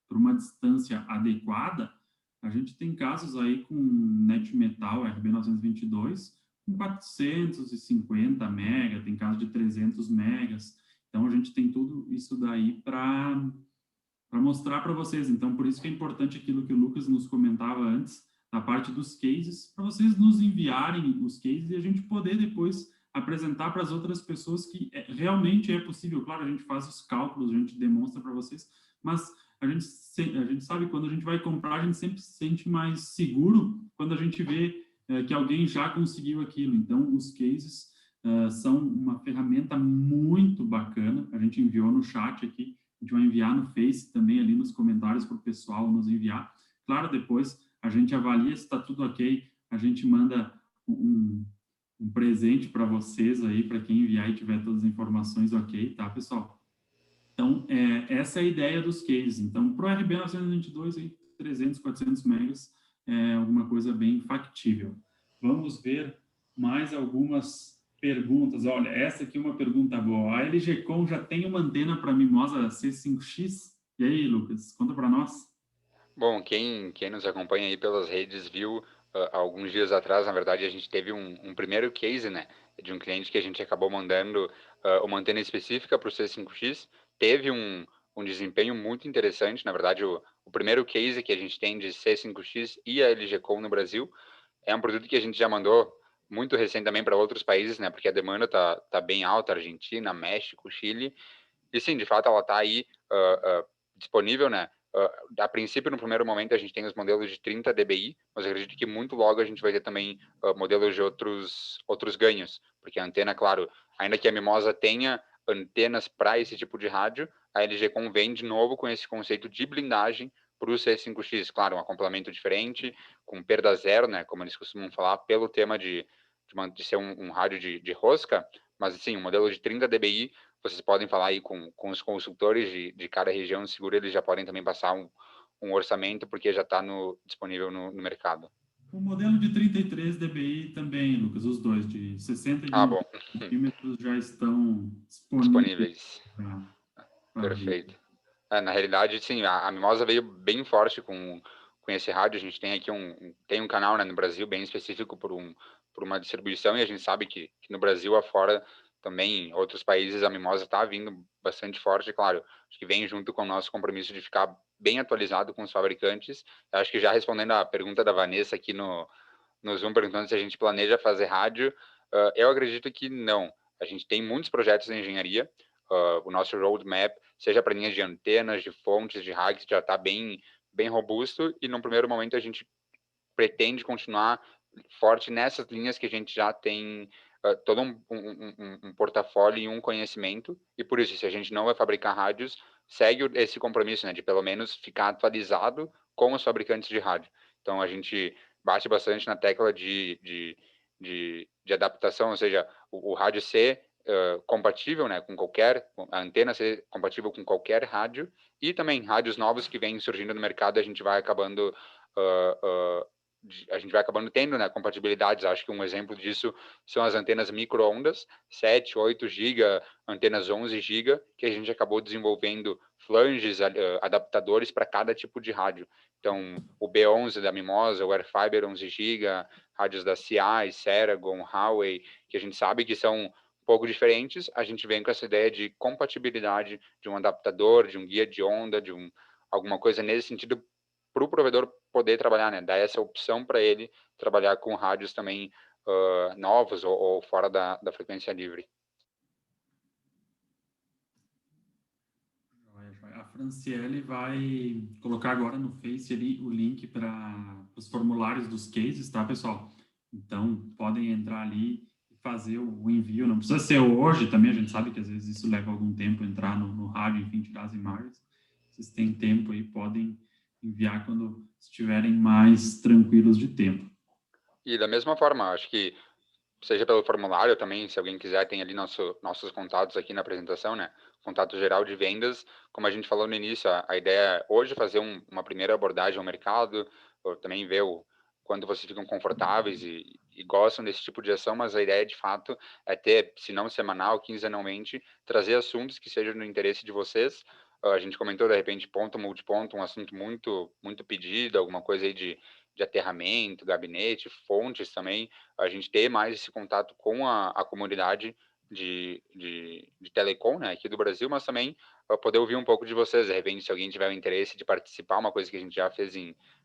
para uma distância adequada, a gente tem casos aí com net metal RB922 com 450 mega, tem caso de 300 megas. Então a gente tem tudo isso daí para mostrar para vocês. Então por isso que é importante aquilo que o Lucas nos comentava antes, na parte dos cases, para vocês nos enviarem os cases e a gente poder depois apresentar para as outras pessoas que realmente é possível. Claro, a gente faz os cálculos, a gente demonstra para vocês, mas a gente sabe quando a gente vai comprar, a gente sempre se sente mais seguro quando a gente vê que alguém já conseguiu aquilo. Então, os cases são uma ferramenta muito bacana. A gente enviou no chat aqui, a gente vai enviar no Face também ali nos comentários para o pessoal nos enviar. Claro, depois a gente avalia se está tudo ok, a gente manda um presente para vocês aí, para quem enviar e tiver todas as informações ok, tá, pessoal? Então, essa é a ideia dos cases. Então, para o RB 922, aí, 300, 400 megas, é alguma coisa bem factível. Vamos ver mais algumas perguntas. Olha, essa aqui é uma pergunta boa. A LGcom já tem uma antena para Mimosa C5X? E aí, Lucas, conta para nós. Bom, quem nos acompanha aí pelas redes viu alguns dias atrás, na verdade, a gente teve um primeiro case, né, de um cliente que a gente acabou mandando uma antena específica para o C5X, teve um desempenho muito interessante, na verdade, o primeiro case que a gente tem de C5X e a LGcom no Brasil, é um produto que a gente já mandou muito recente também para outros países, né, porque a demanda tá bem alta, Argentina, México, Chile, e sim, de fato, ela está aí disponível, né, A princípio, no primeiro momento, a gente tem os modelos de 30 dBi, mas eu acredito que muito logo a gente vai ter também modelos de outros ganhos, porque a antena, claro, ainda que a Mimosa tenha antenas para esse tipo de rádio, a LGCOM vem de novo com esse conceito de blindagem para o C5X, claro, um acoplamento diferente, com perda zero, né, como eles costumam falar, pelo tema de ser um rádio de rosca, mas sim, um modelo de 30 dBi, vocês podem falar aí com os consultores de cada região de seguro, eles já podem também passar um orçamento, porque já está disponível no mercado. O modelo de 33 dBi também, Lucas, os dois, de 60 e de Ah, 90 bom, centímetros já estão disponíveis disponíveis. para Perfeito. Na realidade, sim, a Mimosa veio bem forte com esse rádio. A gente tem aqui tem um canal, né, no Brasil bem específico por uma distribuição, e a gente sabe que no Brasil afora também, em outros países, a Mimosa está vindo bastante forte, claro. Acho que vem junto com o nosso compromisso de ficar bem atualizado com os fabricantes. Eu acho que já respondendo a pergunta da Vanessa aqui no Zoom, perguntando se a gente planeja fazer rádio, eu acredito que não. A gente tem muitos projetos em engenharia, o nosso roadmap, seja para linhas de antenas, de fontes, de racks, já está bem robusto, e no primeiro momento a gente pretende continuar forte nessas linhas que a gente já tem todo um portfólio e um conhecimento, e por isso, se a gente não vai fabricar rádios, segue esse compromisso, né, de pelo menos ficar atualizado com os fabricantes de rádio. Então, a gente bate bastante na tecla de adaptação, ou seja, o rádio ser compatível, né, com a antena ser compatível com qualquer rádio, e também rádios novos que vêm surgindo no mercado, a gente vai acabando tendo, né, compatibilidades. Acho que um exemplo disso são as antenas micro-ondas, 7, 8 GB, antenas 11 GB, que a gente acabou desenvolvendo flanges, adaptadores para cada tipo de rádio. Então, o B11 da Mimosa, o Airfiber 11 GB, rádios da CI, Ceragon, Huawei, que a gente sabe que são um pouco diferentes, a gente vem com essa ideia de compatibilidade de um adaptador, de um guia de onda, alguma coisa nesse sentido, para o provedor poder trabalhar, né? Dar essa opção para ele trabalhar com rádios também novos ou fora da frequência livre. A Franciele vai colocar agora no Face ali o link para os formulários dos cases, tá, pessoal? Então, podem entrar ali e fazer o envio. Não precisa ser hoje também, a gente sabe que às vezes isso leva algum tempo entrar no rádio, enfim, tirar as imagens. Vocês têm tempo aí, podem enviar quando estiverem mais tranquilos de tempo. E da mesma forma, acho que seja pelo formulário também, se alguém quiser, tem ali nossos contatos aqui na apresentação, né? Contato geral de vendas. Como a gente falou no início, a ideia é hoje fazer uma primeira abordagem ao mercado, ou também ver quando vocês ficam confortáveis e gostam desse tipo de ação, mas a ideia, de fato, é ter, se não semanal, quinzenalmente, trazer assuntos que sejam no interesse de vocês. A gente comentou, de repente, ponto, multiponto, um assunto muito pedido, alguma coisa aí de aterramento, gabinete, fontes também, a gente ter mais esse contato com a comunidade de telecom, né, aqui do Brasil, mas também poder ouvir um pouco de vocês, de repente, se alguém tiver o interesse de participar, uma coisa que a gente já fez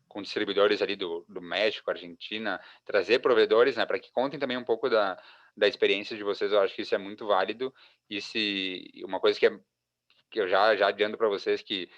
com distribuidores ali do México, Argentina, trazer provedores, né, para que contem também um pouco da experiência de vocês. Eu acho que isso é muito válido, e se uma coisa que eu já adianto para vocês, que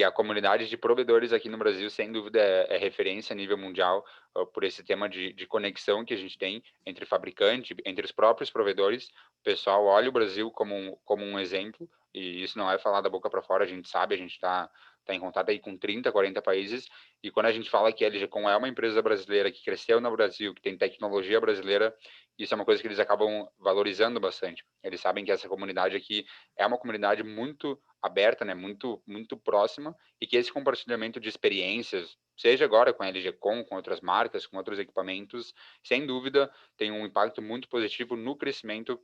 a comunidade de provedores aqui no Brasil, sem dúvida, é referência a nível mundial, por esse tema de conexão que a gente tem entre fabricante, entre os próprios provedores. O pessoal olha o Brasil como um exemplo, e isso não é falar da boca para fora, a gente sabe, a gente tá em contato aí com 30, 40 países, e quando a gente fala que a LGCOM é uma empresa brasileira que cresceu no Brasil, que tem tecnologia brasileira, isso é uma coisa que eles acabam valorizando bastante. Eles sabem que essa comunidade aqui é uma comunidade muito aberta, né, muito próxima, e que esse compartilhamento de experiências, seja agora com a LG com outras marcas, com outros equipamentos, sem dúvida tem um impacto muito positivo no crescimento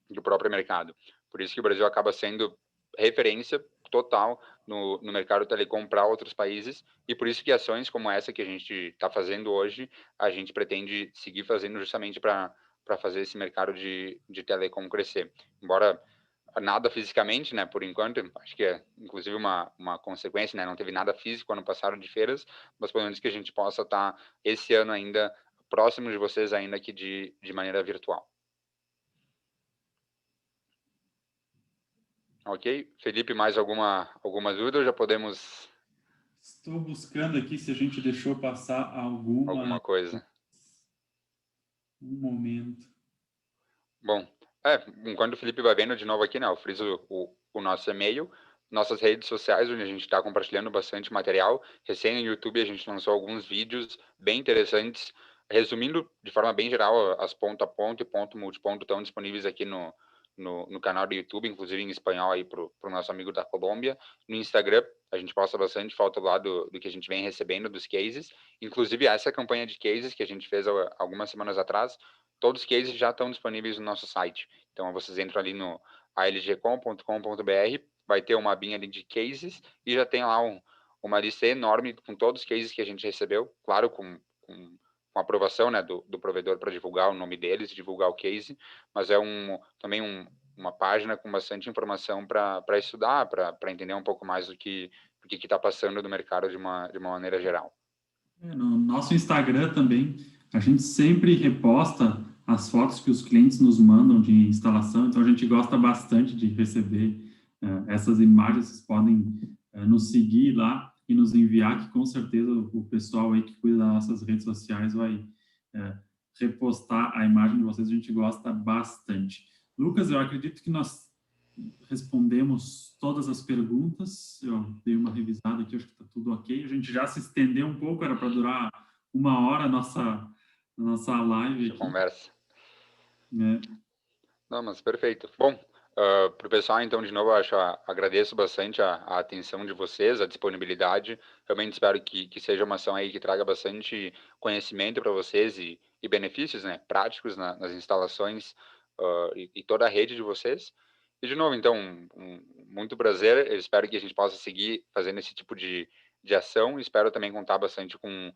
do próprio mercado. Por isso que o Brasil acaba sendo referência total no mercado telecom para outros países, e por isso que ações como essa que a gente está fazendo hoje, a gente pretende seguir fazendo justamente para fazer esse mercado de telecom crescer. Embora nada fisicamente, né, por enquanto, acho que é inclusive uma consequência, né, não teve nada físico ano passado de feiras, mas pelo menos que a gente possa estar esse ano ainda próximo de vocês ainda aqui de maneira virtual. Ok? Felipe, mais alguma dúvida ou já podemos Estou buscando aqui se a gente deixou passar Alguma coisa. Um momento. Bom, enquanto o Felipe vai vendo de novo aqui, né, eu friso o nosso e-mail, nossas redes sociais, onde a gente está compartilhando bastante material. Recém no YouTube a gente lançou alguns vídeos bem interessantes, resumindo de forma bem geral, as ponto a ponto e ponto multiponto estão disponíveis aqui no canal do YouTube, inclusive em espanhol aí para o nosso amigo da Colômbia. No Instagram, a gente posta bastante foto lá do que a gente vem recebendo dos cases, inclusive essa campanha de cases que a gente fez algumas semanas atrás, todos os cases já estão disponíveis no nosso site. Então, vocês entram ali no algcom.com.br, vai ter uma abinha ali de cases e já tem lá uma lista enorme com todos os cases que a gente recebeu, claro, com aprovação, né, do provedor para divulgar o nome deles, divulgar o case, mas é também uma página com bastante informação para estudar, para entender um pouco mais do que está passando no mercado de uma maneira geral. No nosso Instagram também, a gente sempre reposta as fotos que os clientes nos mandam de instalação, então a gente gosta bastante de receber essas imagens. Vocês podem nos seguir lá e nos enviar, que com certeza o pessoal aí que cuida das nossas redes sociais vai repostar a imagem de vocês, a gente gosta bastante. Lucas, eu acredito que nós respondemos todas as perguntas. Eu dei uma revisada aqui, acho que está tudo ok. A gente já se estendeu um pouco, era para durar 1 hora a nossa live aqui. Conversa. É. Não, mas perfeito. Bom, para o pessoal, então, de novo, agradeço bastante a atenção de vocês, a disponibilidade. Realmente espero que seja uma ação aí que traga bastante conhecimento para vocês e benefícios, né, práticos nas instalações e toda a rede de vocês. E, de novo, então, muito prazer. Eu espero que a gente possa seguir fazendo esse tipo de ação. Espero também contar bastante com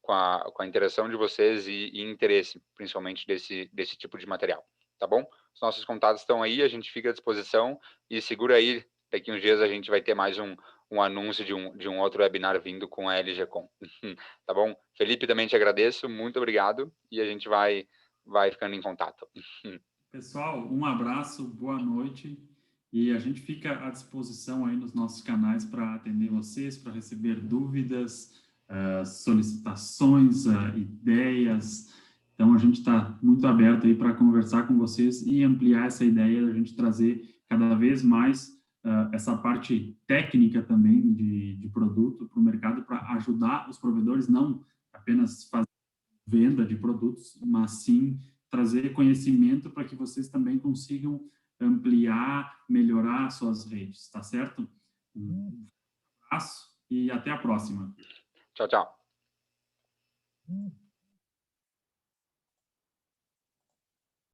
a interação de vocês e interesse, principalmente desse tipo de material. Tá bom? Os nossos contatos estão aí, a gente fica à disposição e segura aí, daqui uns dias a gente vai ter mais um anúncio de um outro webinar vindo com a LGCom. Tá bom? Felipe, também te agradeço, muito obrigado e a gente vai ficando em contato. Pessoal, um abraço, boa noite e a gente fica à disposição aí nos nossos canais para atender vocês, para receber dúvidas, solicitações, ideias. Então, a gente está muito aberto aí para conversar com vocês e ampliar essa ideia, a gente trazer cada vez mais essa parte técnica também de produto para o mercado, para ajudar os provedores, não apenas fazer venda de produtos, mas sim trazer conhecimento para que vocês também consigam ampliar, melhorar suas redes, tá certo? Um abraço e até a próxima. Tchau, tchau.